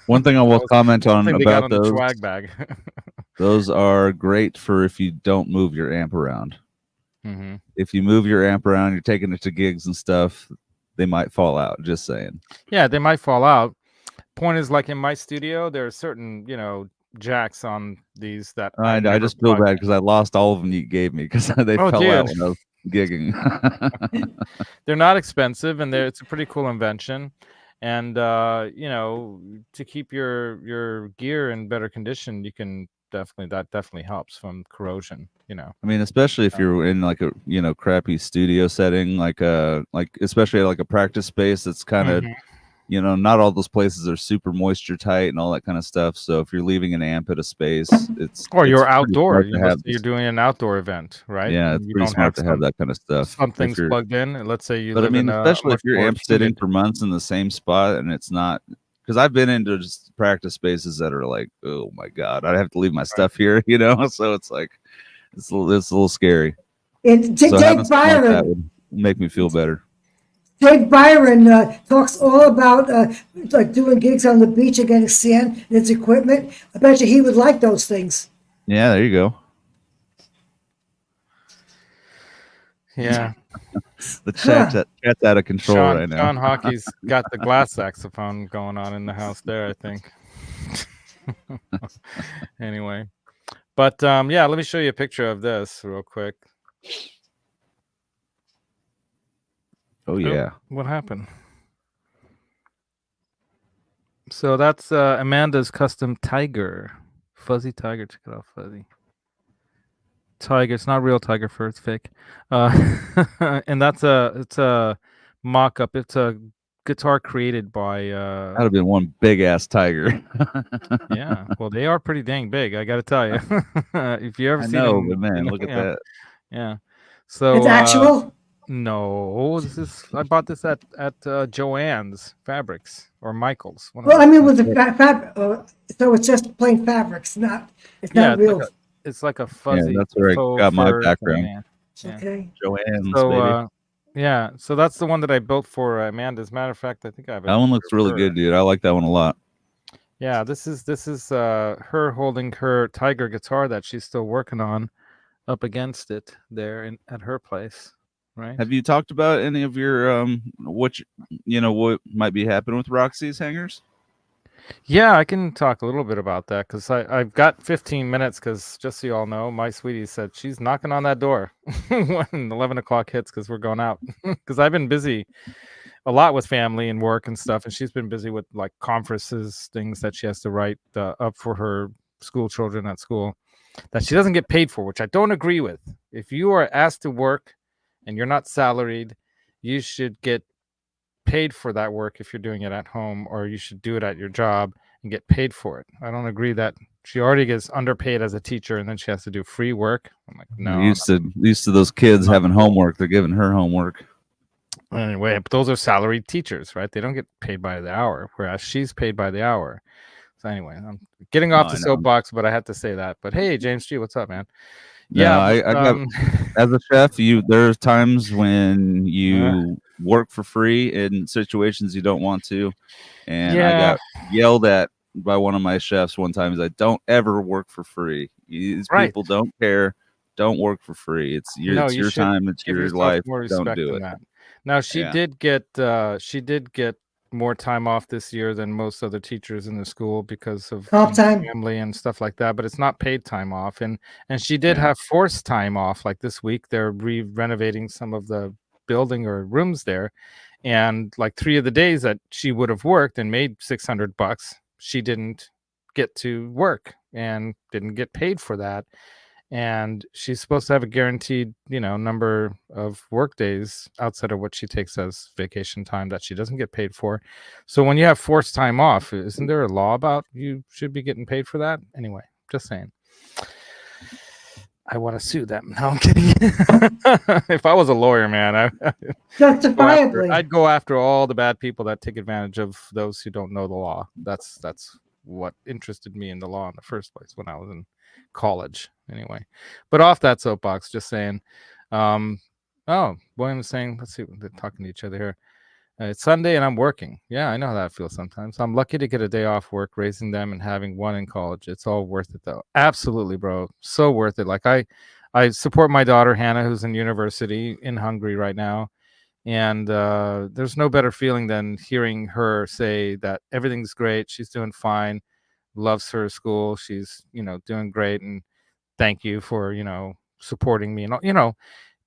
One thing I will comment on Something we got about on the those, swag bag. those are great for if you don't move your amp around. Mm-hmm. If you move your amp around, you're taking it to gigs and stuff, they might fall out. Just saying. Yeah, they might fall out. Point is, like in my studio, there are certain, jacks on these that I never just feel plug bad in. because I lost all of them you gave me because they fell out when I was gigging. They're not expensive, and it's a pretty cool invention. And to keep your gear in better condition, you can definitely helps from corrosion. I mean, especially if you're in like a crappy studio setting, like especially like a practice space that's kind of not all those places are super moisture tight and all that kind of stuff. So if you're leaving an amp at a space, you're outdoor. You're Doing an outdoor event, right? Yeah, it's pretty smart to have that kind of stuff. Something's plugged in, and let's say you. But live I mean, in especially if your amp's sitting for months in the same spot and it's not. Because I've been into just practice spaces that are like, oh my god, I have to leave my stuff here, So it's like, it's a little scary. And so Jake Byron that would make me feel better. Jake Byron talks all about like doing gigs on the beach and getting sand and his equipment. I bet you he would like those things. Yeah, there you go. Yeah. The chat's out of control right now. Sean Hockey's got the glass saxophone going on in the house there, I think. Anyway. But let me show you a picture of this real quick. Oh yeah. What happened? So that's Amanda's custom tiger. Fuzzy tiger. Check it out, Fuzzy. Tiger. It's not real tiger fur, it's fake. And it's a mock-up. It's a guitar created by that'd have been one big ass tiger. Yeah, well, they are pretty dang big, I gotta tell you. If you ever see them, but man, look at that. Yeah, so It's actual. No, I bought this at Joann's Fabrics or Michael's. Well, I mean, with the fabric, so it's just plain fabrics, it's not real. It's like a fuzzy. Yeah, that's where I got my background. Okay. Joann's, so, baby. So that's the one that I built for Amanda. As a matter of fact, I think I have. That one looks really good, dude. I like that one a lot. Yeah, this is her holding her Tiger guitar that she's still working on up against it there at her place, right? Have you talked about any of your what what might be happening with Roxy's hangers? Yeah, I can talk a little bit about that because I've got 15 minutes because just so you all know, my sweetie said she's knocking on that door when 11 o'clock hits because we're going out. Because I've been busy a lot with family and work and stuff, and she's been busy with like conferences, things that she has to write up for her school children at school that she doesn't get paid for, which I don't agree with. If you are asked to work and you're not salaried, you should get paid for that work if you're doing it at home, or you should do it at your job and get paid for it. I don't agree that she already gets underpaid as a teacher and then she has to do free work. I'm like, no. Used to those kids having homework. They're giving her homework. Anyway, but those are salaried teachers, right? They don't get paid by the hour, whereas she's paid by the hour. So anyway, I'm getting off the soapbox, but I had to say that. But hey, James G, what's up, man? Yeah, I got as a chef, there's times when you work for free in situations you don't want to. And I got yelled at by one of my chefs one time. He's like, "Don't ever work for free. These people don't care. Don't work for free. It's your time. It's your life. Don't do it." That. Now she did get more time off this year than most other teachers in the school because of family and stuff like that. But it's not paid time off, and she did have forced time off. Like this week, they're renovating some of the building or rooms there, and like 3 of the days that she would have worked and made $600, she didn't get to work and didn't get paid for that. And she's supposed to have a guaranteed, number of work days outside of what she takes as vacation time that she doesn't get paid for. So when you have forced time off, isn't there a law about you should be getting paid for that? Anyway, just saying. I want to sue them. No, I'm kidding. If I was a lawyer, man, I'd go after all the bad people that take advantage of those who don't know the law. That's what interested me in the law in the first place when I was in college. Anyway, but off that soapbox, just saying. William was saying, let's see, they're talking to each other here. It's Sunday and I'm working. Yeah, I know how that feels sometimes. I'm lucky to get a day off work, raising them and having one in college. It's all worth it though. Absolutely, bro. So worth it. Like I support my daughter Hannah, who's in university in Hungary right now. And there's no better feeling than hearing her say that everything's great. She's doing fine, loves her school. She's, doing great. And thank you for, supporting me. And,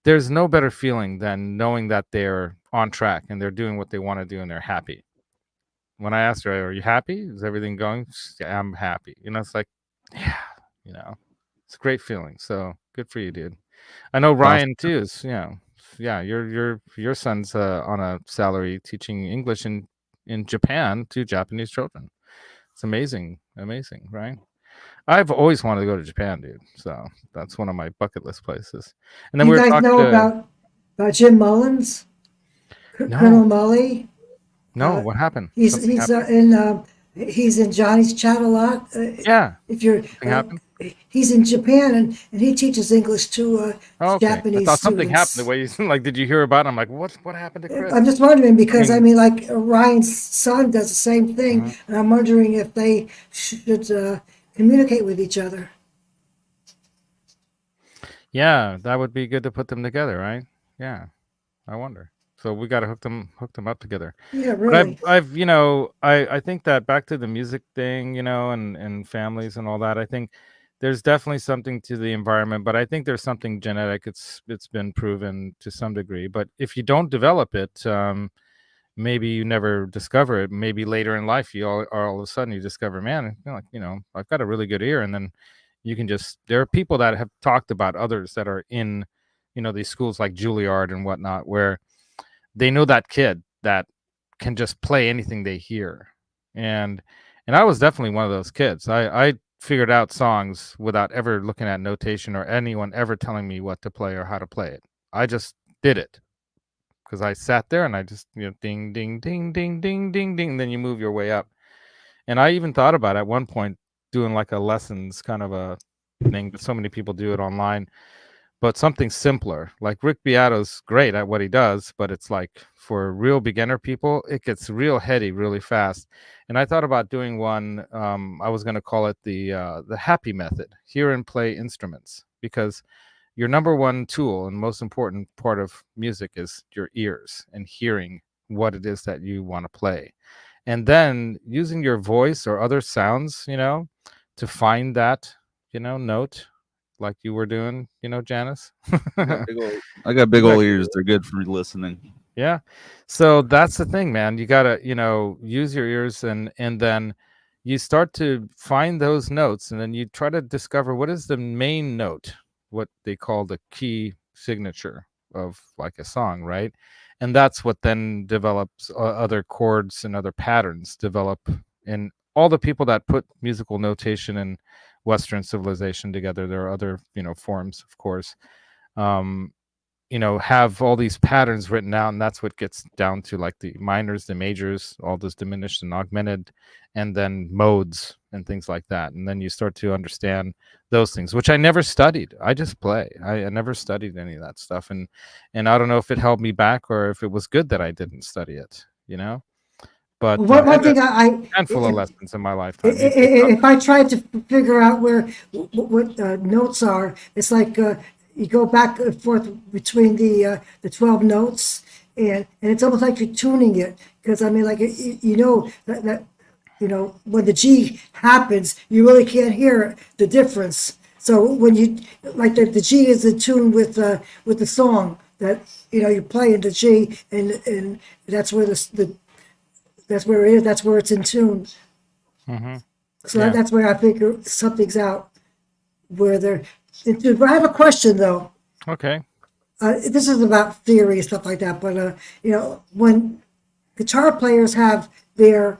there's no better feeling than knowing that they're on track and they're doing what they want to do and they're happy. When I asked her, are you happy? Is everything going? Yeah, I'm happy. It's like, yeah, it's a great feeling. So good for you, dude. I know Ryan too is, yeah, your son's on a salary teaching English in Japan to Japanese children. It's amazing, right? I've always wanted to go to Japan, dude. So that's one of my bucket list places. And then you guys know about Jim Mullins, Colonel Mully? No, what happened? He's in Johnny's chat a lot. If you're he's in Japan and he teaches English to Japanese I thought something students. happened the way you like. Did you hear about it? I'm like, what happened to Chris? I'm just wondering because like Ryan's son does the same thing, and I'm wondering if they should communicate with each other. Yeah, that would be good to put them together, right? Yeah, I wonder. So we got to hook them up together. Yeah, really. But I've I think that back to the music thing, and families and all that. I think there's definitely something to the environment, but I think there's something genetic. It's been proven to some degree. But if you don't develop it, maybe you never discover it. Maybe later in life, all of a sudden you discover, man, I've got a really good ear, and then you can just. There are people that have talked about others that are in, these schools like Juilliard and whatnot, where they know that kid that can just play anything they hear. And I was definitely one of those kids. I figured out songs without ever looking at notation or anyone ever telling me what to play or how to play it. I just did it because I sat there and I just, ding, ding, ding, ding, ding, ding, ding. And then you move your way up. And I even thought about at one point doing like a lessons kind of a thing, but so many people do it online. but something simpler. Like Rick Beato's great at what he does, but it's like for real beginner people, it gets real heady really fast. And I thought about doing one. I was going to call it the happy method, hear and play instruments, because your number one tool and most important part of music is your ears and hearing what it is that you want to play. And then using your voice or other sounds, to find that, note like you were doing, Janice. I got big old ears. They're good for listening. Yeah. So that's the thing, man. You got to, use your ears and then you start to find those notes and then you try to discover what is the main note, what they call the key signature of like a song, right? And that's what then develops other chords and other patterns develop in all the people that put musical notation and Western civilization together. There are other, forms, of course. Have all these patterns written out, and that's what gets down to like the minors, the majors, all this diminished and augmented, and then modes and things like that. And then you start to understand those things, which I never studied. I just play. I never studied any of that stuff, and I don't know if it held me back or if it was good that I didn't study it. But one thing I handful of lessons in my lifetime. If I tried to figure out what notes are, it's like you go back and forth between the 12 notes, and it's almost like you're tuning it, because I mean, like that when the G happens, you really can't hear the difference. So when you like the G is in tune with the song that you're playing the G, and that's where that's where it is. That's where it's in tune. Mm-hmm. So that's where I figure something's out, where they're in tune. But I have a question though. Okay. This is about theory and stuff like that. But when guitar players have their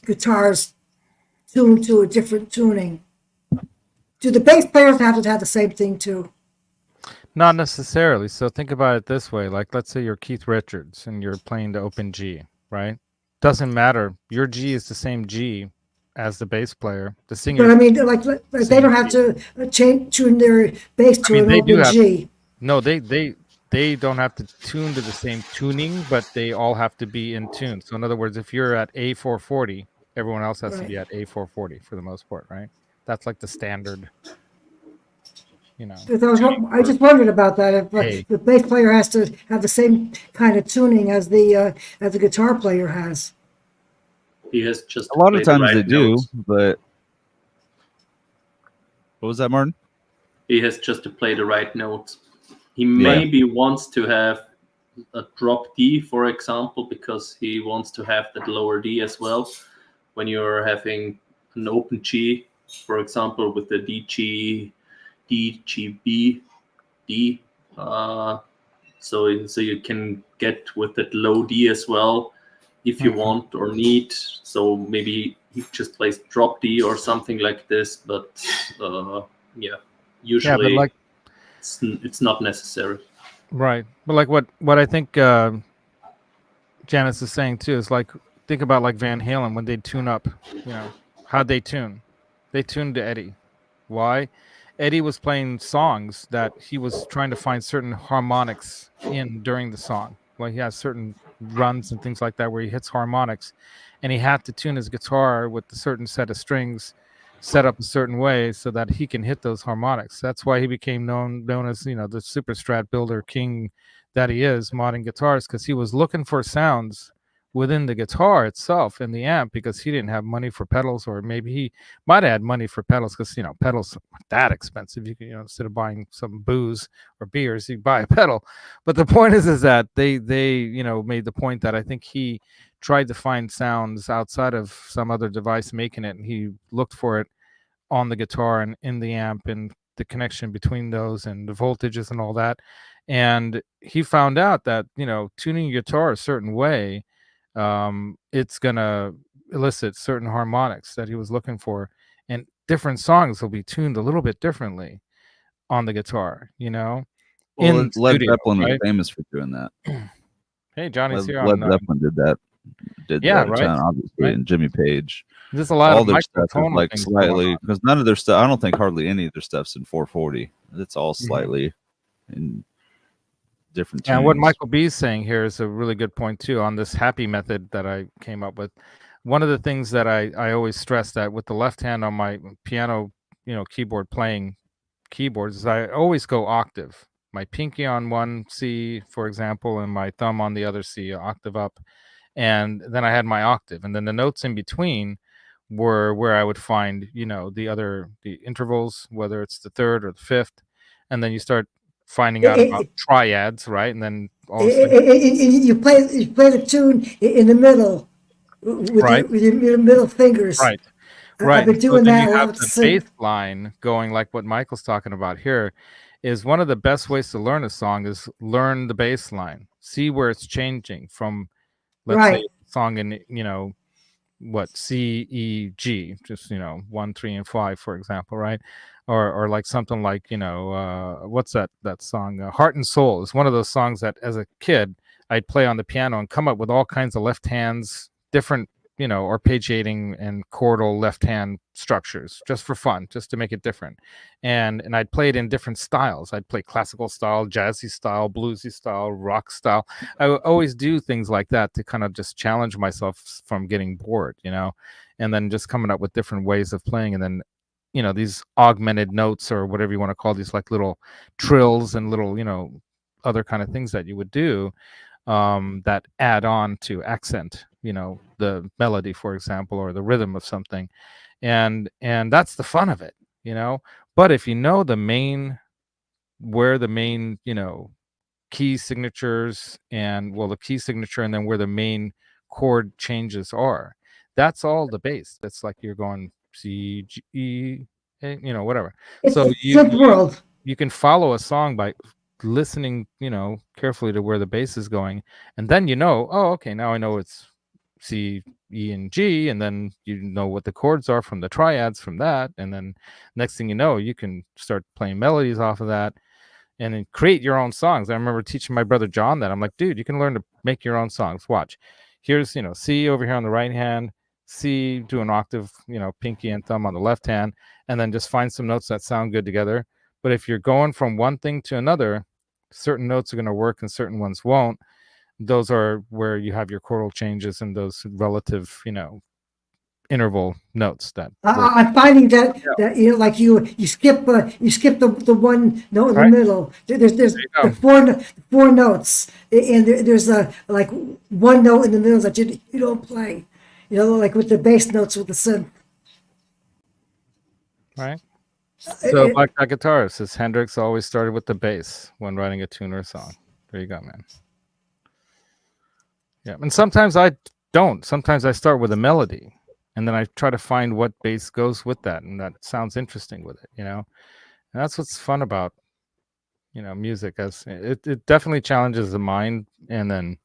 guitars tuned to a different tuning, do the bass players have to have the same thing too? Not necessarily. So think about it this way. Like, let's say you're Keith Richards and you're playing the open G, right? Doesn't matter. Your G is the same G as the bass player. The singer. But I mean, like they don't have to tune their bass to an open G. No, they don't have to tune to the same tuning, but they all have to be in tune. So in other words, if you're at A440, everyone else has to be at A440 for the most part, right? That's like the standard. I just wondered about that. If the bass player has to have the same kind of tuning as the guitar player has. He has just a lot of times they do, notes. but what was that, Martin? He has just to play the right notes. He maybe wants to have a drop D, for example, because he wants to have that lower D as well. When you're having an open G, for example, with the D, G, B, D, so you can get with that low D as well if you want or need. So maybe he just plays drop D or something like this, but usually but it's not necessary. Right. But like what I think Janice is saying too is like, think about like Van Halen when they tune up, how'd they tune? They tuned to Eddie. Why? Eddie was playing songs that he was trying to find certain harmonics in during the song. Like he has certain runs and things like that where he hits harmonics, and he had to tune his guitar with a certain set of strings set up a certain way so that he can hit those harmonics. That's why he became known as, the super strat builder king that he is, modding guitars, because he was looking for sounds within the guitar itself and the amp, because he didn't have money for pedals, or maybe he might have had money for pedals because pedals aren't that expensive. You can, instead of buying some booze or beers, you buy a pedal. But the point is that they made the point that I think he tried to find sounds outside of some other device making it, and he looked for it on the guitar and in the amp and the connection between those and the voltages and all that. And he found out that tuning your guitar a certain way, it's gonna elicit certain harmonics that he was looking for, and different songs will be tuned a little bit differently on the guitar. Well, in Led studio, Zeppelin was right? famous for doing that. Hey, Johnny's here. Led Zeppelin did that. Did that a ton, obviously, right? and Jimmy Page. There's a lot All of their stuff is microtonal like things going slightly, on. because none of their stuff, I don't think hardly any of their stuff's in 440. It's all Mm-hmm. slightly in different And what tunes. Michael B is saying here is a really good point too on this happy method that I came up with. One of the things that I always stress that with the left hand on my piano, keyboard playing keyboards is I always go octave. My pinky on one C, for example, and my thumb on the other C, octave up. And then I had my octave. And then the notes in between were where I would find, the intervals, whether it's the third or the fifth. And then you start finding out about triads, right? And then all of a sudden, You play the tune in the middle with right, your middle fingers. right. I've Right. been And so doing then that you a have lot. the bass line going like what Michael's talking about here is one of the best ways to learn a song is learn the bass line. See where it's changing from, let's say, Right. a song in, what, C, E, G, just, 1, 3, and 5, for example, right? Or like something like, what's that song? Heart and Soul is one of those songs that as a kid, I'd play on the piano and come up with all kinds of left hands, different, arpeggiating and chordal left hand structures just for fun, just to make it different. And I'd play it in different styles. I'd play classical style, jazzy style, bluesy style, rock style. I would always do things like that to kind of just challenge myself from getting bored, and then just coming up with different ways of playing. And then, these augmented notes or whatever you want to call these, like little trills and little, other kind of things that you would do that add on to accent, the melody, for example, or the rhythm of something. And that's the fun of it, But if you know where the main, key signatures and the key signature and then where the main chord changes are, that's all the bass. That's like you're going C, G, E, whatever. It's So Synth World. you can follow a song by listening, carefully to where the bass is going, and then oh, okay, now I know it's C, E, and G, and then you know what the chords are from the triads from that, and then next thing you know, you can start playing melodies off of that, and then create your own songs. I remember teaching my brother John that. I'm like, dude, you can learn to make your own songs. Watch, here's C over here on the right hand, C, do an octave, pinky and thumb on the left hand, and then just find some notes that sound good together. But if you're going from one thing to another, certain notes are going to work and certain ones won't. Those are where you have your chordal changes and those relative, interval notes that work. I'm finding that like you skip the one note in the Right. middle. There's you go. the four notes, and there's like one note in the middle that you don't play. Like with the bass notes with the synth. Right. So Black Dot Guitarist says Hendrix always started with the bass when writing a tune or a song. There you go, man. Yeah, and sometimes I don't. Sometimes I start with a melody, and then I try to find what bass goes with that, and that sounds interesting with it, And that's what's fun about, music. As it definitely challenges the mind, and then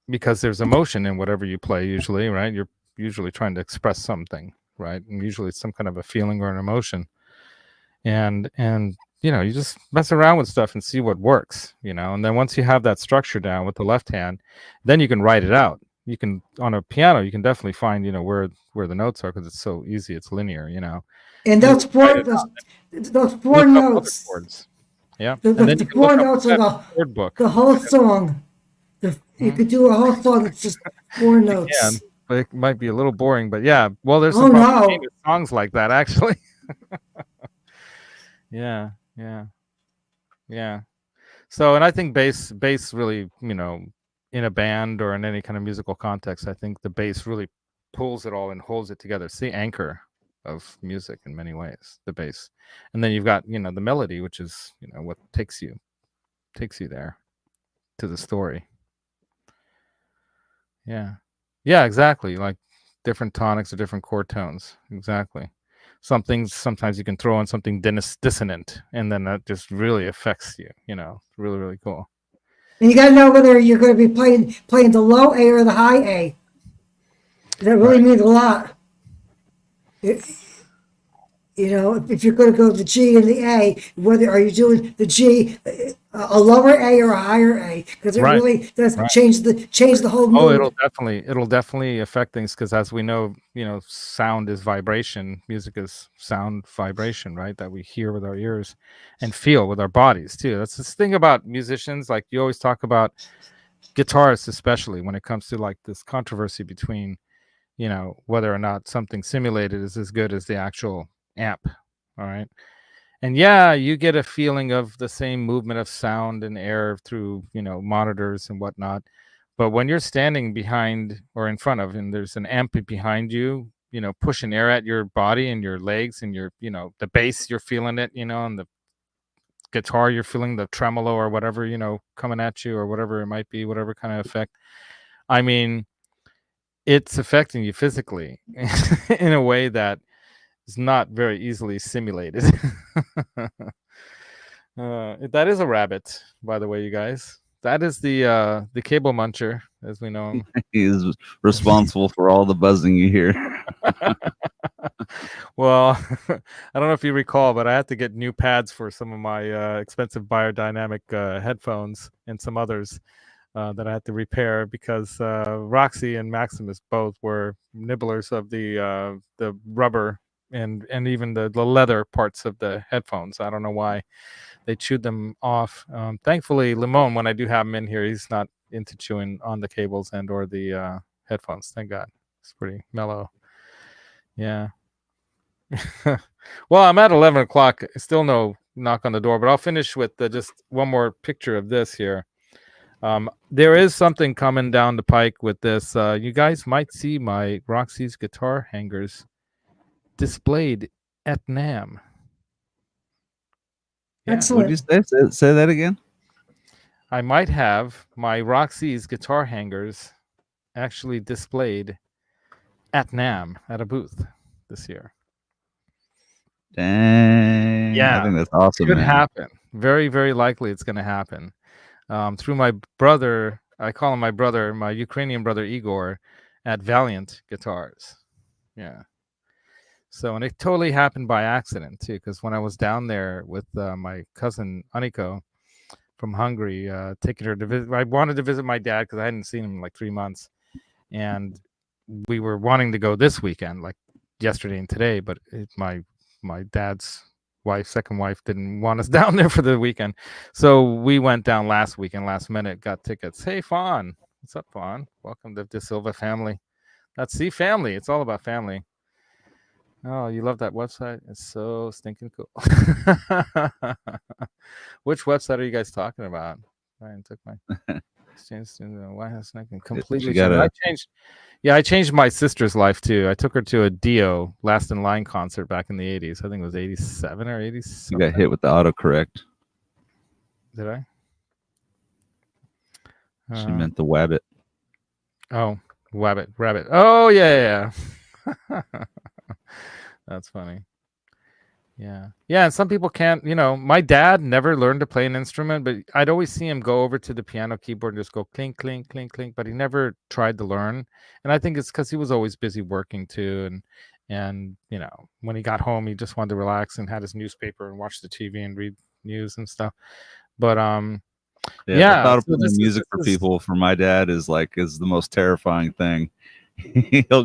because there's emotion in whatever you play, usually, right? You're usually trying to express something, right? And usually it's some kind of a feeling or an emotion, and you just mess around with stuff and see what works, and then once you have that structure down with the left hand, then you can write it out. You can, on a piano, you can definitely find, where the notes are, because it's so easy, it's linear, And those four notes, chords. Yeah. the And then you can four look up notes that are chord book. the whole song. You could do a whole song that's just four notes. Yeah, but it might be a little boring, but yeah. Well, there's Oh, some no. famous songs like that, actually. Yeah. So, and I think bass really, in a band or in any kind of musical context, I think the bass really pulls it all and holds it together. It's the anchor of music in many ways, the bass. And then you've got, the melody, which is, what takes you there to the story. Yeah, exactly. Like different tonics or different chord tones. Exactly. Sometimes you can throw in something dissonant, and then that just really affects you. Really, really cool. And you got to know whether you're going to be playing the low A or the high A. That really means a lot. You know, if you're going to go the G and the A, whether are you doing the G, a lower A or a higher A, because it Right. really does Right. change the whole mood. Oh, it'll definitely affect things because as we know, sound is vibration. Music is sound vibration, right? That we hear with our ears and feel with our bodies too. That's this thing about musicians. Like you always talk about guitarists, especially when it comes to like this controversy between, whether or not something simulated is as good as the actual amp. All right. And yeah, you get a feeling of the same movement of sound and air through, monitors and whatnot. But when you're standing behind or in front of, and there's an amp behind you, pushing air at your body and your legs and your, the bass, you're feeling it, and the guitar, you're feeling the tremolo or whatever, coming at you or whatever it might be, whatever kind of effect. I mean, it's affecting you physically in a way that is not very easily simulated. That is a rabbit, by the way, you guys. That is the cable muncher, as we know him. He is responsible for all the buzzing you hear. Well, I don't know if you recall, but I had to get new pads for some of my expensive biodynamic headphones and some others that I had to repair because Roxy and Maximus both were nibblers of the rubber and even the leather parts of the headphones. I don't know why they chewed them off. Thankfully, Limon, when I do have him in here, he's not into chewing on the cables and or the headphones. Thank God. It's pretty mellow. Yeah. Well, I'm at 11 o'clock. Still no knock on the door, but I'll finish with just one more picture of this here. There is something coming down the pike with this. You guys might see my Roxy's guitar hangers displayed at NAMM. Yeah. Excellent. Would you say that again? I might have my Roxy's guitar hangers actually displayed at NAMM at a booth this year. Dang. Yeah, I think that's awesome, could man. happen. Very, very likely it's going to happen. Through my brother, I call him my brother, my Ukrainian brother Igor, at Valiant Guitars. Yeah. So, and it totally happened by accident too, because when I was down there with my cousin Aniko from Hungary, taking her to visit, I wanted to visit my dad because I hadn't seen him in like 3 months, and we were wanting to go this weekend, like yesterday and today, but my dad's second wife, didn't want us down there for the weekend, so we went down last weekend, last minute, got tickets. Hey, Fawn, what's up, Fawn? Welcome to De Silva family. That's family. It's all about family. Oh, you love that website? It's so stinking cool. Which website are you guys talking about? Ryan took my changed to the White House and I can completely change. I changed my sister's life too. I took her to a Dio Last in Line concert back in the 80s. I think it was 87 or 80. You got hit with the autocorrect. Did I? She meant the wabbit. Oh, rabbit. Oh, yeah. That's funny. Yeah. And some people can't, my dad never learned to play an instrument, but I'd always see him go over to the piano keyboard and just go clink, clink, clink, clink, but he never tried to learn. And I think it's because he was always busy working too. And, when he got home, he just wanted to relax and had his newspaper and watch the TV and read news and stuff. But, the thought of playing music for people for my dad is the most terrifying thing. He'll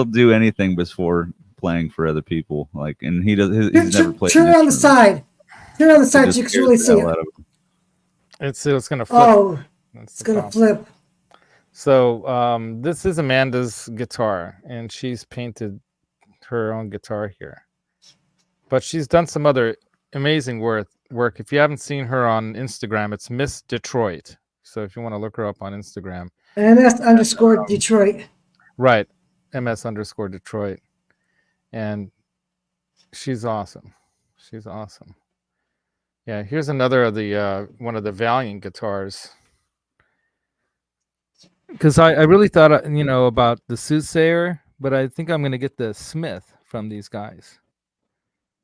do anything before playing for other people. And he does. He's never played. Turn it on the side. Turn it on the side so you can really see it. It's gonna flip. Oh, it's gonna flip. So this is Amanda's guitar, and she's painted her own guitar here. But she's done some other amazing work. If you haven't seen her on Instagram, it's Miss Detroit. So if you want to look her up on Instagram, MS_Detroit. Right, MS_Detroit, and she's awesome. Yeah, here's another of the one of the Valiant guitars. Because I really thought about the Soothsayer, but I think I'm gonna get the Smith from these guys.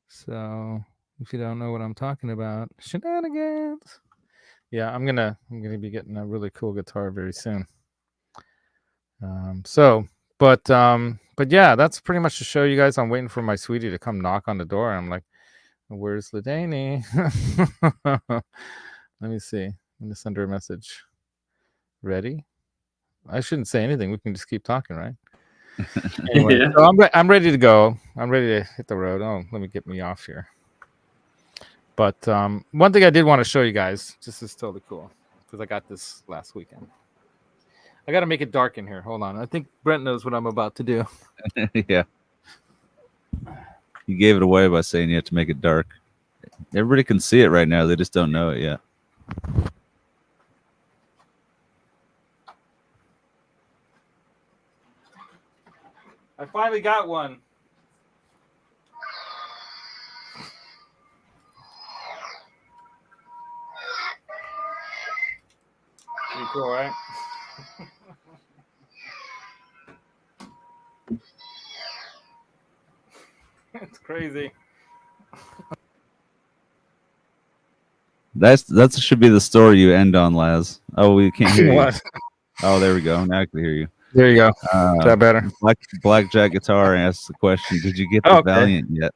So if you don't know what I'm talking about, shenanigans. Yeah, I'm gonna be getting a really cool guitar very soon. So But yeah, that's pretty much to show you guys. I'm waiting for my sweetie to come knock on the door. I'm like, where's Ladani? Let me see. I'm gonna send her a message. Ready? I shouldn't say anything. We can just keep talking, right? Anyway, Yeah. so I'm ready to go. I'm ready to hit the road. Oh, let me get me off here. But one thing I did want to show you guys, this is totally cool because I got this last weekend. I got to make it dark in here. Hold on. I think Brent knows what I'm about to do. Yeah. You gave it away by saying you have to make it dark. Everybody can see it right now. They just don't know it yet. I finally got one. Pretty cool, right? It's crazy. That should be the story you end on, Laz. Oh, we can't hear you. What? Oh, there we go. Now I can hear you. There you go. Is that better? Blackjack Guitar asks the question: did you get the Okay. Valiant yet?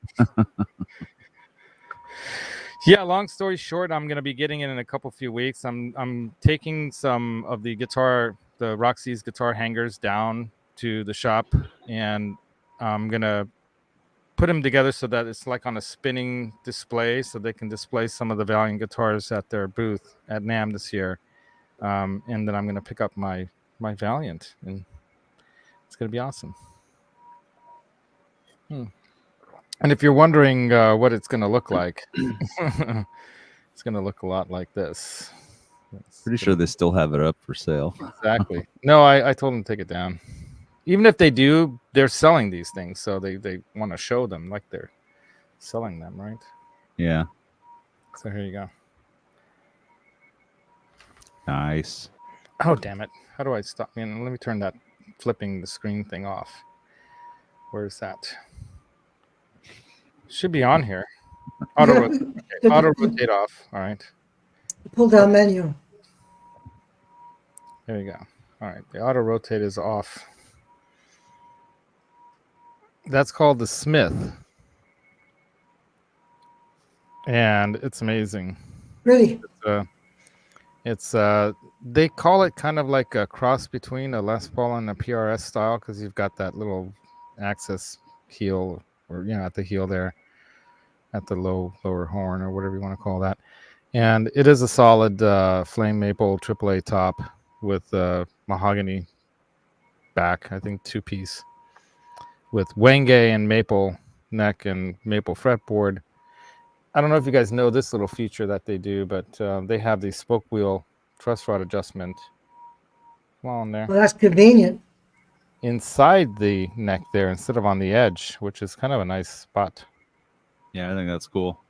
Yeah, long story short, I'm gonna be getting it in a few weeks. I'm taking some of the Roxy's guitar hangers down to the shop, and I'm gonna put them together so that it's like on a spinning display, so they can display some of the Valiant guitars at their booth at NAMM this year. And then I'm gonna pick up my Valiant, and it's gonna be awesome. And if you're wondering what it's gonna look like, it's gonna look a lot like this. Pretty sure they still have it up for sale. Exactly. No, I told them to take it down. Even if they do, they're selling these things, so they want to show them like they're selling them, right? Yeah. So here you go. Nice. Oh, damn it. How do I stop? Let me turn that flipping the screen thing off. Where's that? Should be on here. Auto rotate off. All right. Pull down menu. There you go. All right. The auto rotate is off. That's called the Smith. And it's amazing. Really? It's they call it kind of like a cross between a Les Paul and a PRS style, because you've got that little access heel, or at the heel there, at the lower horn, or whatever you want to call that. And it is a solid flame maple AAA top with mahogany back, I think 2-piece, with Wenge and maple neck and maple fretboard. I don't know if you guys know this little feature that they do, but they have the spoke wheel truss rod adjustment. Come on there. Well, that's convenient. Inside the neck there instead of on the edge, which is kind of a nice spot. Yeah, I think that's cool.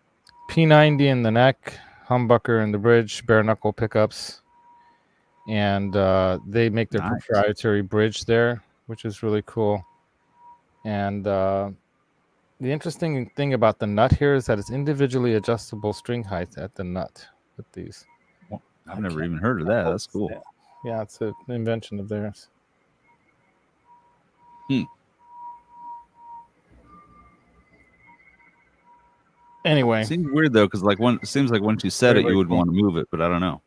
P90 in the neck, humbucker in the bridge, bare knuckle pickups. And they make their proprietary bridge there, which is really cool. And the interesting thing about the nut here is that it's individually adjustable string height at the nut with these. Well, I've never even heard of that. That's cool. Yeah, it's an invention of theirs. Anyway, Seems weird though, because it seems like once you set it, you would want to move it, but I don't know.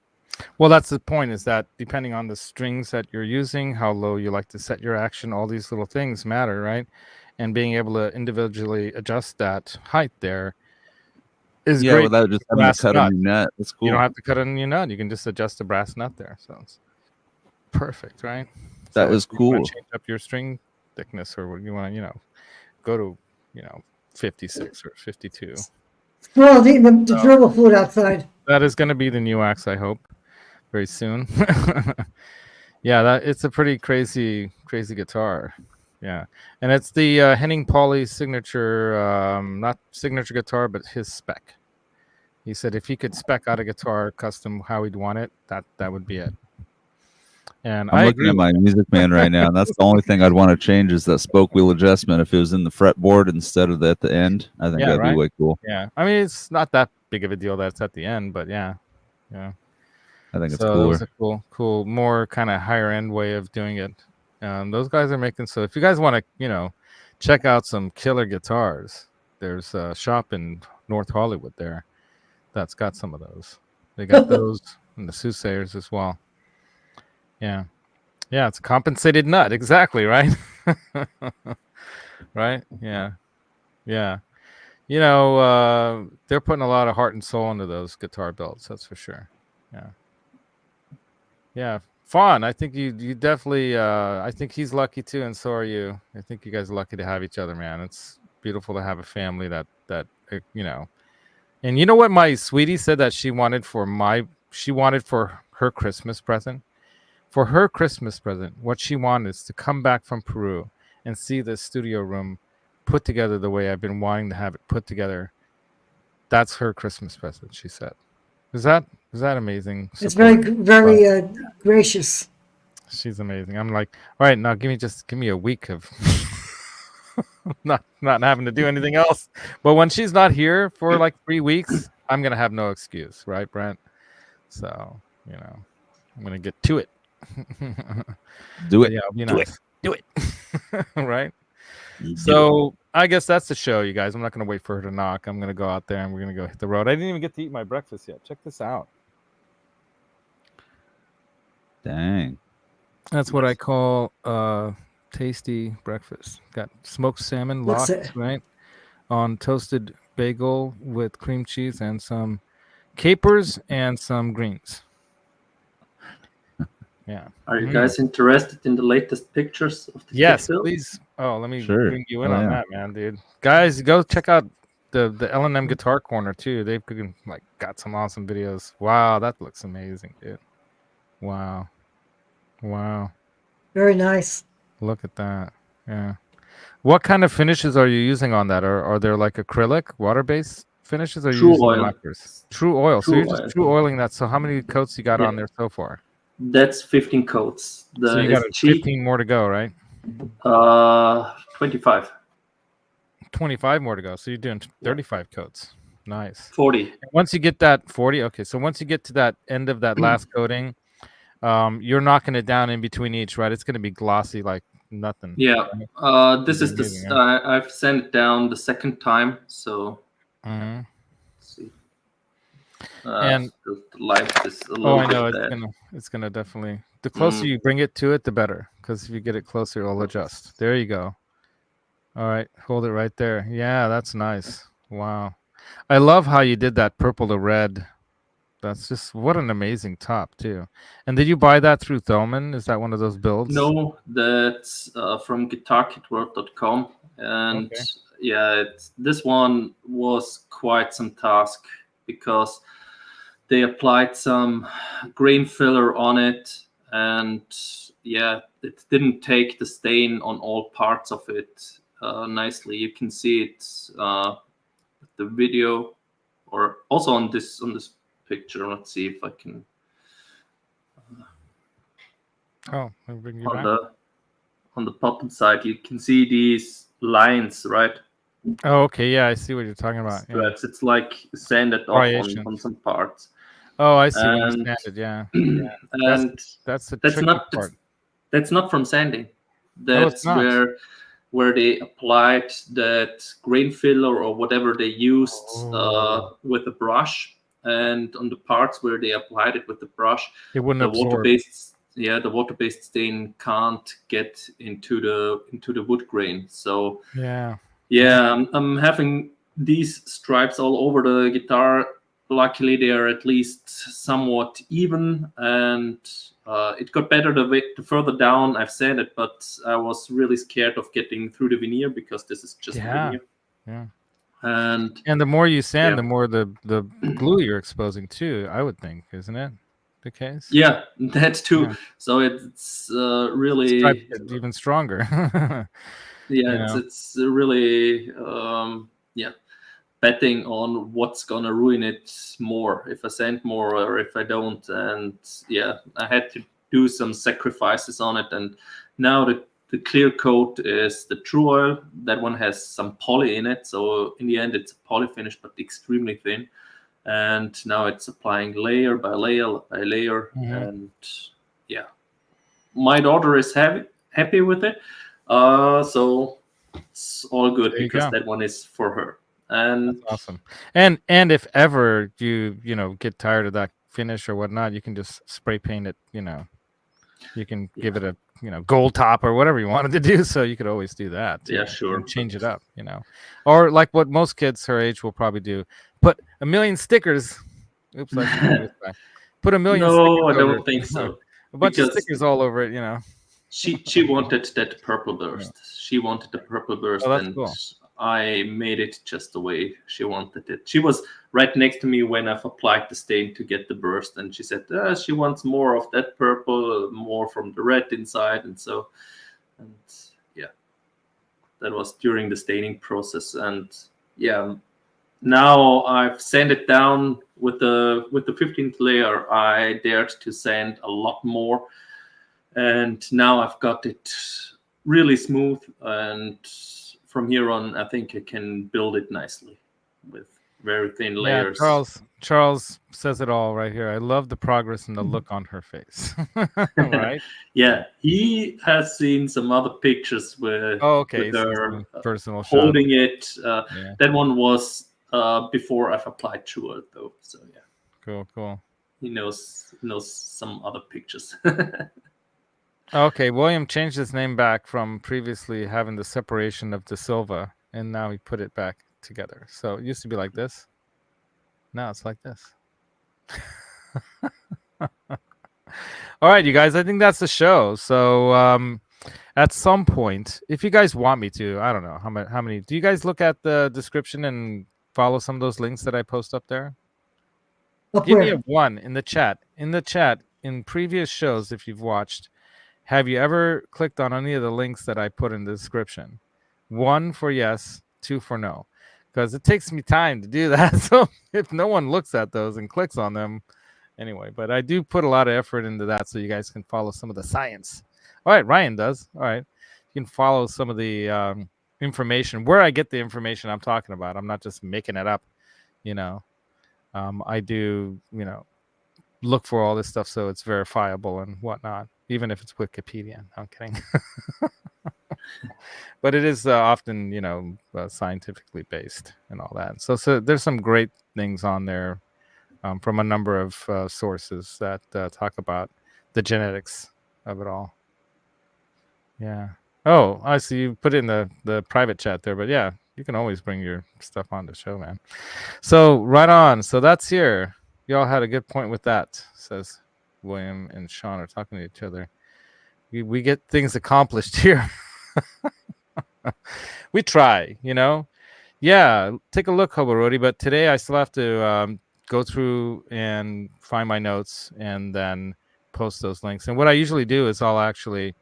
Well, that's the point, is that depending on the strings that you're using, how low you like to set your action, all these little things matter, right? And being able to individually adjust that height there is great. Without just having to cut a new nut. That's cool. You don't have to cut a new nut. You can just adjust the brass nut there. So it's perfect, right? That is cool. You want to change up your string thickness, or you want to, go to, 56 or 52. Well, the dribble fluid outside. That is going to be the new axe, I hope, very soon. Yeah, it's a pretty crazy guitar. Yeah, and it's the Henning Pauly signature, not signature guitar, but his spec. He said if he could spec out a guitar custom how he'd want it, that would be it. And I'm looking at my Music Man right now, and that's the only thing I'd want to change is that spoke wheel adjustment. If it was in the fretboard instead of at the end, I think that'd be way cool. Yeah, I mean, it's not that big of a deal that it's at the end, but yeah. I think it's cooler. It was a cool, more kind of higher end way of doing it. Those guys are making. So if you guys want to, check out some killer guitars, there's a shop in North Hollywood there that's got some of those. They got those and the soothsayers as well. Yeah. Yeah, it's a compensated nut. Exactly, right? Right? Yeah. Yeah. They're putting a lot of heart and soul into those guitar belts, that's for sure. Yeah. Yeah. Fun. I think you definitely I think he's lucky too, and so are you. I think you guys are lucky to have each other, man. It's beautiful to have a family that And you know what my sweetie said that she wanted for her Christmas present? For her Christmas present, what she wanted is to come back from Peru and see the studio room put together the way I've been wanting to have it put together. That's her Christmas present, she said. Is that amazing? It's very, support? very gracious. She's amazing. I'm like, all right, now give me a week of not having to do anything else. But when she's not here for like 3 weeks, I'm gonna have no excuse, right, Brent? So, I'm gonna get to it. Do But it. yeah, it'll be Do nice. Do it. Right? Do it. So I guess that's the show, you guys. I'm not gonna wait for her to knock. I'm gonna go out there and we're gonna go hit the road. I didn't even get to eat my breakfast yet. Check this out. Dang. That's what I call tasty breakfast. Got smoked salmon Looks locked, it. right? On toasted bagel with cream cheese and some capers and some greens. Yeah. Are you guys interested in the latest pictures of the Yes, kit build? please. Oh, let me Sure. bring you in Oh, on yeah. that, man, dude. Guys, go check out the L&M Guitar Corner too. They've got some awesome videos. Wow, that looks amazing, dude. Wow. Very nice. Look at that. Yeah. What kind of finishes are you using on that? Are there like acrylic, water-based finishes, or are you True using oil. lacquers? True oil. So True you're just oil. true oiling that. So how many coats you got Yeah. on there so far? That's 15 coats. So you got 15 more to go, right? 25. 25 more to go. So you're doing 35 coats. Nice. 40. Once you get that 40, okay. So once you get to that end of that last coating, you're knocking it down in between each, right? It's going to be glossy like nothing. Yeah. This is amazing, the I've sent it down the second time, so Mm-hmm. let's see. And the light is a little I know bit bad. it's gonna definitely. The closer you bring it to it, the better. Because if you get it closer, it'll adjust. There you go. All right, hold it right there. Yeah, that's nice. Wow, I love how you did that purple to red. That's just what an amazing top too. And did you buy that through Thoman? Is that one of those builds? No, that's from guitarkitworld.com, and Okay. yeah, this one was quite some task because they applied some grain filler on it, and yeah, it didn't take the stain on all parts of it nicely. You can see it the video, or also on this picture. Let's see if I can. Oh, let me bring you back. On the bottom side, you can see these lines, right? Oh, okay. Yeah, I see what you're talking about. Yeah. Stripes. It's like sanded off on some parts. Oh, I see. When you sand it, yeah. And that's the that's tricky not part. that's not from sanding. No, it's That's not. where they applied that grain filler or whatever they used with the brush, and on the parts where they applied it with the brush, It wouldn't the absorb. the water-based stain can't get into the wood grain. So Yeah. I'm having these stripes all over the guitar. Luckily, they are at least somewhat even, and it got better the further down I've sanded, but I was really scared of getting through the veneer because this is just veneer. Yeah. And the more you sand, the more the glue you're exposing too, I would think, isn't it the case? Yeah, that too. Yeah. So it's really even stronger. It's really betting on what's gonna ruin it more if I sand more or if I don't. And yeah, I had to do some sacrifices on it. And now the clear coat is the True Oil. That one has some poly in it, so in the end it's a poly finish, but extremely thin. And now it's applying layer by layer by layer. And yeah, my daughter is happy with it. So it's all good There you because go. that one is for her. And That's awesome. And if ever you get tired of that finish or whatnot, you can just spray paint it. You can give it a gold top or whatever you wanted to do. So you could always do that. Too, yeah, sure. and change it up. Or like what most kids her age will probably do: put a million stickers. Oops, I should do this back. Put a million. No, I stickers over don't it. think so. A bunch of Because stickers all over it. she wanted that purple burst. She wanted the purple burst, Oh, that's and cool. I made it just the way she wanted it. She was right next to me when I've applied the stain to get the burst, and she said she wants more of that purple, more from the red inside, and yeah, that was during the staining process. And yeah, now I've sanded down with the 15th layer. I dared to sand a lot more, and now I've got it really smooth, and from here on I think I can build it nicely with very thin layers. Charles says it all right here. I love the progress and the look on her face. Right? Yeah, he has seen some other pictures with Okay, with her personal holding it. Yeah. That one was before I've applied to it though, so yeah. Cool. He knows some other pictures. Okay, William changed his name back from previously having the separation of De Silva, and now he put it back together. So it used to be like this. Now it's like this. All right, you guys, I think that's the show. So at some point, if you guys want me to, I don't know how many. Do you guys look at the description and follow some of those links that I post up there? Give me a 1 in the chat. In previous shows, if you've watched, have you ever clicked on any of the links that I put in the description? 1 for yes, 2 for no, because it takes me time to do that. So if no one looks at those and clicks on them, anyway, but I do put a lot of effort into that so you guys can follow some of the science. All right, Ryan does. All right, you can follow some of the information, where I get the information I'm talking about. I'm not just making it up, I do, look for all this stuff so it's verifiable and whatnot, even if it's Wikipedia. No, I'm kidding. But it is often, scientifically based and all that. So there's some great things on there from a number of sources that talk about the genetics of it all. Yeah. Oh, I see you put it in the private chat there, but yeah, you can always bring your stuff on the show, man. So right on. So that's here. Y'all had a good point with that, says William and Sean are talking to each other. We get things accomplished here. We try, Yeah, take a look, Hobarodi, but today I still have to go through and find my notes and then post those links. And what I usually do is I'll actually,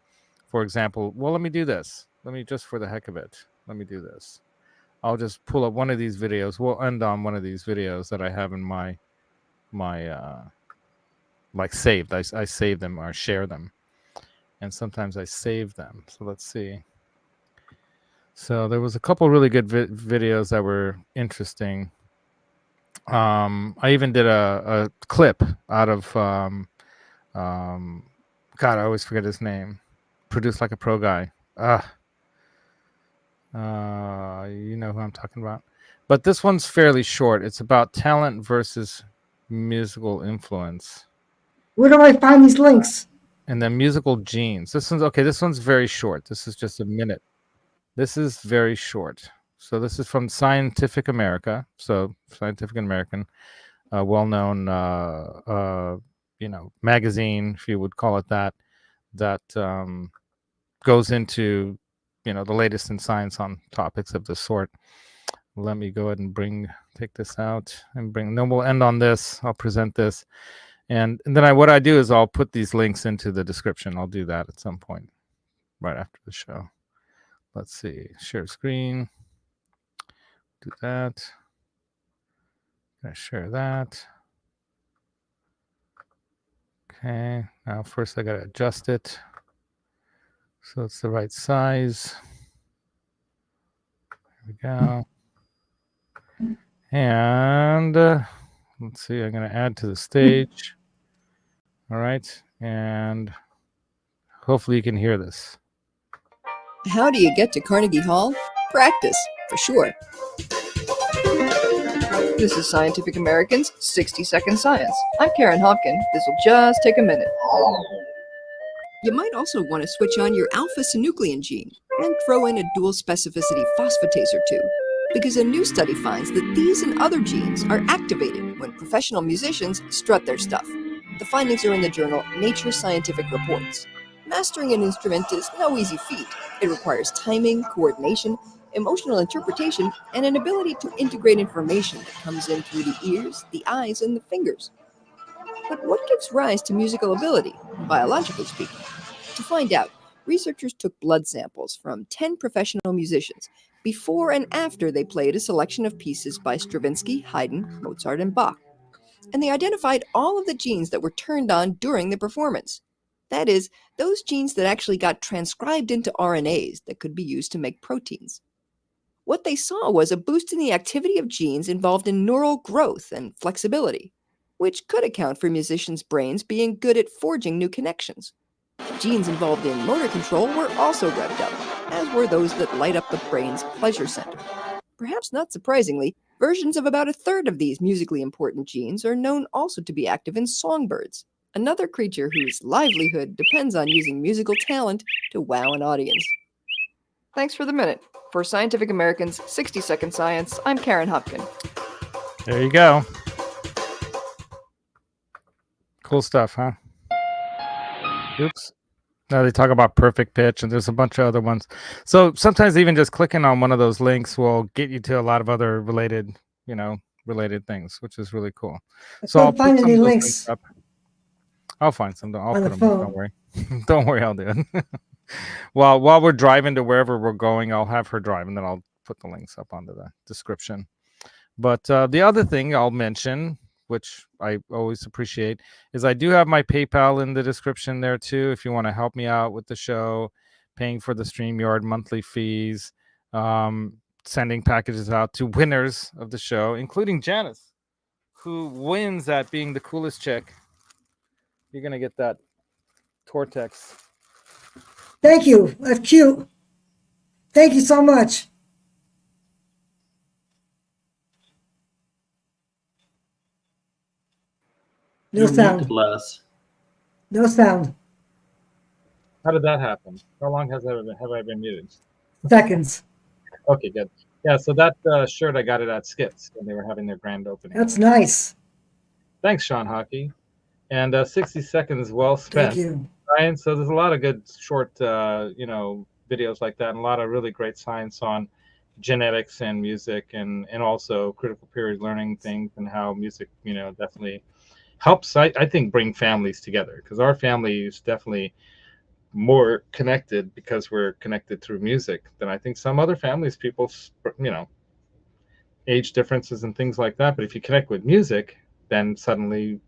for example, let me do this. Let me, just for the heck of it, let me do this. I'll just pull up one of these videos. We'll end on one of these videos that I have in my like saved. I save them or share them, and sometimes I save them. So let's see. So there was a couple really good videos that were interesting. I even did a clip out of God, I always forget his name. Produced Like a Pro guy. You know who I'm talking about. But this one's fairly short. It's about talent versus musical influence. Where do I find these links? And then musical genes. This one's very short. This is just a minute. This is very short. So this is from Scientific America. So Scientific American, well-known, magazine, if you would call it that, that goes into, the latest in science on topics of this sort. Let me go ahead and take this out and then we'll end on this. I'll present this. And then what I do is I'll put these links into the description. I'll do that at some point right after the show. Let's see. Share screen. Do that. Gonna share that. Okay. Now first I gotta adjust it so it's the right size. There we go. And let's see. I'm gonna add to the stage. All right. And hopefully you can hear this. How do you get to Carnegie Hall? Practice, for sure. This is Scientific American's 60-Second Science. I'm Karen Hopkin. This will just take a minute. You might also want to switch on your alpha-synuclein gene and throw in a dual specificity phosphatase or two, because a new study finds that these and other genes are activated when professional musicians strut their stuff. The findings are in the journal Nature Scientific Reports. Mastering an instrument is no easy feat. It requires timing, coordination, emotional interpretation, and an ability to integrate information that comes in through the ears, the eyes, and the fingers. But what gives rise to musical ability, biologically speaking? To find out, researchers took blood samples from 10 professional musicians before and after they played a selection of pieces by Stravinsky, Haydn, Mozart, and Bach. And they identified all of the genes that were turned on during the performance. That is, those genes that actually got transcribed into RNAs that could be used to make proteins. What they saw was a boost in the activity of genes involved in neural growth and flexibility, which could account for musicians' brains being good at forging new connections. Genes involved in motor control were also revved up, as were those that light up the brain's pleasure center. Perhaps not surprisingly, versions of about a third of these musically important genes are known also to be active in songbirds, another creature whose livelihood depends on using musical talent to wow an audience. Thanks for the minute. For Scientific American's 60-Second Science, I'm Karen Hopkin. There you go. Cool stuff, huh? Oops. Now they talk about perfect pitch, and there's a bunch of other ones. So sometimes even just clicking on one of those links will get you to a lot of other related things, which is really cool. So I'll find put some any of those links links up. I'll find some. I'll on put the them up. phone. Don't worry. Don't worry, I'll do it. While we're driving to wherever we're going, I'll have her drive, and then I'll put the links up onto the description. But the other thing I'll mention, which I always appreciate, is I do have my PayPal in the description there too. If you want to help me out with the show, paying for the StreamYard monthly fees, sending packages out to winners of the show, including Janice, who wins at being the coolest chick. You're going to get that Tortex. Thank you. That's cute. Thank you so much. No You're sound. muted, Les. No sound. How did that happen? How long have I been muted? Seconds. Okay, good. Yeah, so that shirt, I got it at Skits when they were having their grand opening. That's nice. Thanks, Sean Hockey. And 60 seconds well spent. Thank you. Science. So there's a lot of good short, videos like that, and a lot of really great science on genetics and music, and also critical period learning things, and how music, definitely helps. I think bring families together, because our family is definitely more connected because we're connected through music than I think some other families. People, age differences and things like that. But if you connect with music, then suddenly,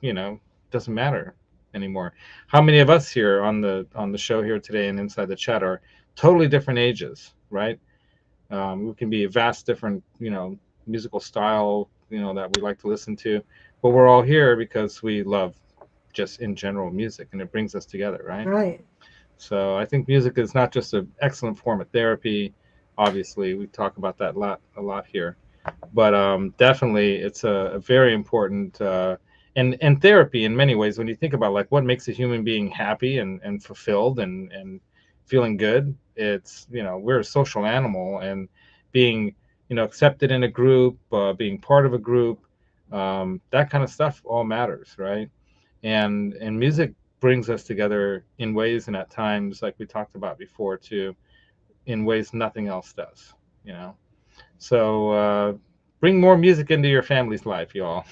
doesn't matter anymore. How many of us here on the show here today and inside the chat are totally different ages, right? We can be a vast different, musical style, that we like to listen to, but we're all here because we love just in general music, and it brings us together, right? Right. So I think music is not just an excellent form of therapy. Obviously, we talk about that a lot here, but definitely it's a very important and therapy in many ways. When you think about like what makes a human being happy and fulfilled and feeling good, it's we're a social animal, and being accepted in a group, being part of a group, that kind of stuff all matters, right? And music brings us together in ways, and at times, like we talked about before too, in ways nothing else does, so bring more music into your family's life, y'all.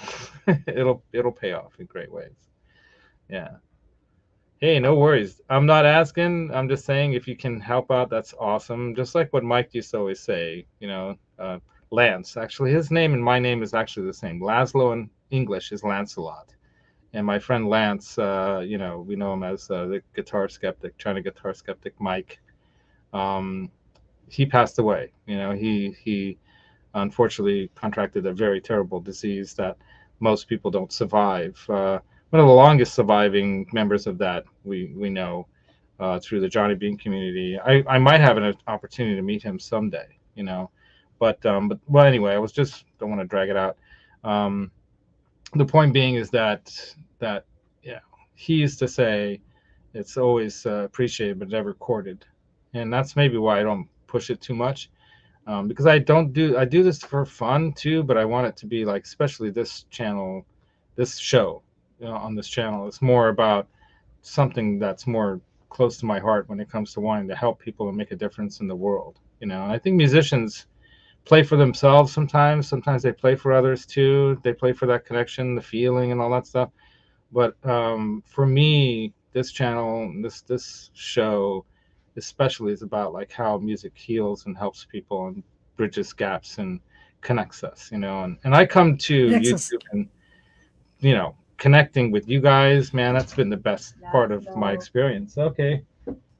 it'll pay off in great ways. Yeah. Hey, no worries. I'm not asking, I'm just saying if you can help out, that's awesome. Just like what Mike used to always say, Lance, actually his name and my name is actually the same. Laszlo in English is Lancelot. And my friend Lance, we know him as the guitar skeptic, China guitar skeptic Mike. He passed away. He unfortunately contracted a very terrible disease that most people don't survive. One of the longest surviving members of that we know. through the Johnny Bean community. I might have an opportunity to meet him someday, you know, but well, anyway, I was just don't want to drag it out. The point being is that yeah, he used to say it's always appreciated but never courted, and that's maybe why I don't push it too much, because I do this for fun too, but I want it to be like, especially this channel, this show, you know, on this channel, it's more about something that's more close to my heart when it comes to wanting to help people and make a difference in the world, you know. And I think musicians play for themselves sometimes they play for others too, they play for that connection, the feeling and all that stuff. But for me, this channel, this show especially, is about like how music heals and helps people and bridges gaps and connects us, you know. And I come to Nexus. YouTube and, you know, connecting with you guys, man, that's been the best part of my experience. Okay.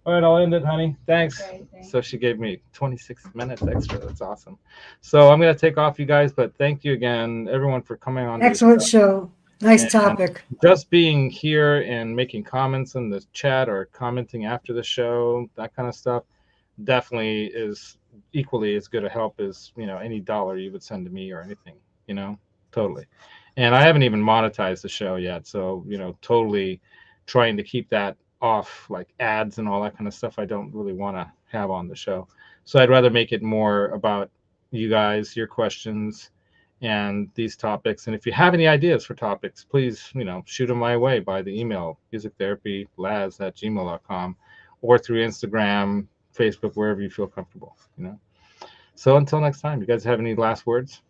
All right, I'll end it, honey. Thanks. So she gave me 26 minutes extra. That's awesome. So I'm going to take off, you guys, but thank you again, everyone, for coming on. Excellent show. Nice And topic. just being here and making comments in the chat or commenting after the show, that kind of stuff, definitely is equally as good a help as, you know, any dollar you would send to me or anything, you know, totally. And I haven't even monetized the show yet, so, you know, totally trying to keep that off, like ads and all that kind of stuff I don't really want to have on the show. So I'd rather make it more about you guys, your questions, and these topics. And if you have any ideas for topics, please, you know, shoot them my way by the email, musictherapylaz@gmail.com, or through Instagram, Facebook, wherever you feel comfortable, you know. So until next time, you guys have any last words?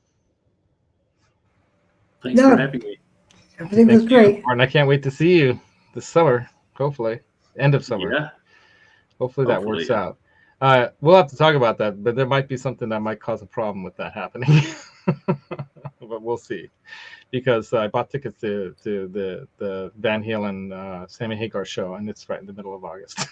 Thanks for having me. Everything was great. And I can't wait to see you this summer, hopefully, end of summer. Yeah. Hopefully that works out. We'll have to talk about that, but there might be something that might cause a problem with that happening. But we'll see, because I bought tickets to the Van Halen Sammy Hagar show, and it's right in the middle of August.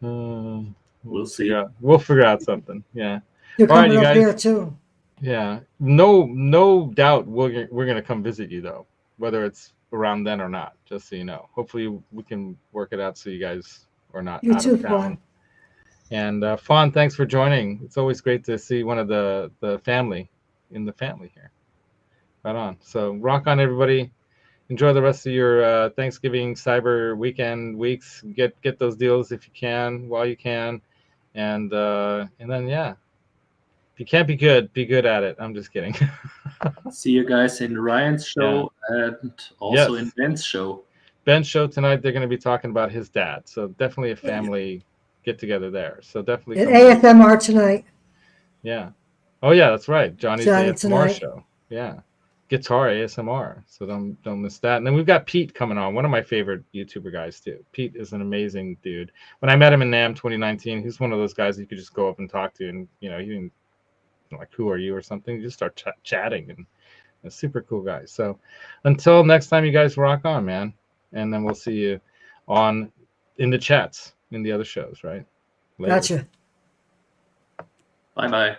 We'll see. We'll figure out something. Yeah. You're All right, coming you up guys. here too. Yeah. No doubt we're gonna come visit you, though, whether it's around then or not. Just so you know. Hopefully we can work it out so you guys are not You out too, of town. Fawn. And Fawn, thanks for joining. It's always great to see one of the family in the family here. Right on. So rock on, everybody. Enjoy the rest of your Thanksgiving Cyber weekend weeks. Get those deals if you can, while you can, and then yeah, if you can't be good at it. I'm just kidding. See you guys in Ryan's show and also in Ben's show. Ben's show tonight, they're going to be talking about his dad. So definitely a family get together there. So definitely At ASMR tonight. Yeah. Oh yeah, that's right. Johnny's ASMR tonight. show. Yeah. Guitar ASMR. So don't miss that. And then we've got Pete coming on, one of my favorite YouTuber guys too. Pete is an amazing dude. When I met him in NAMM 2019, he's one of those guys you could just go up and talk to, and you know, he didn't like, who are you or something. You just start chatting, and a super cool guy. So until next time, you guys rock on, man. And then we'll see you in the chats in the other shows, right? Later. Gotcha. Bye-bye.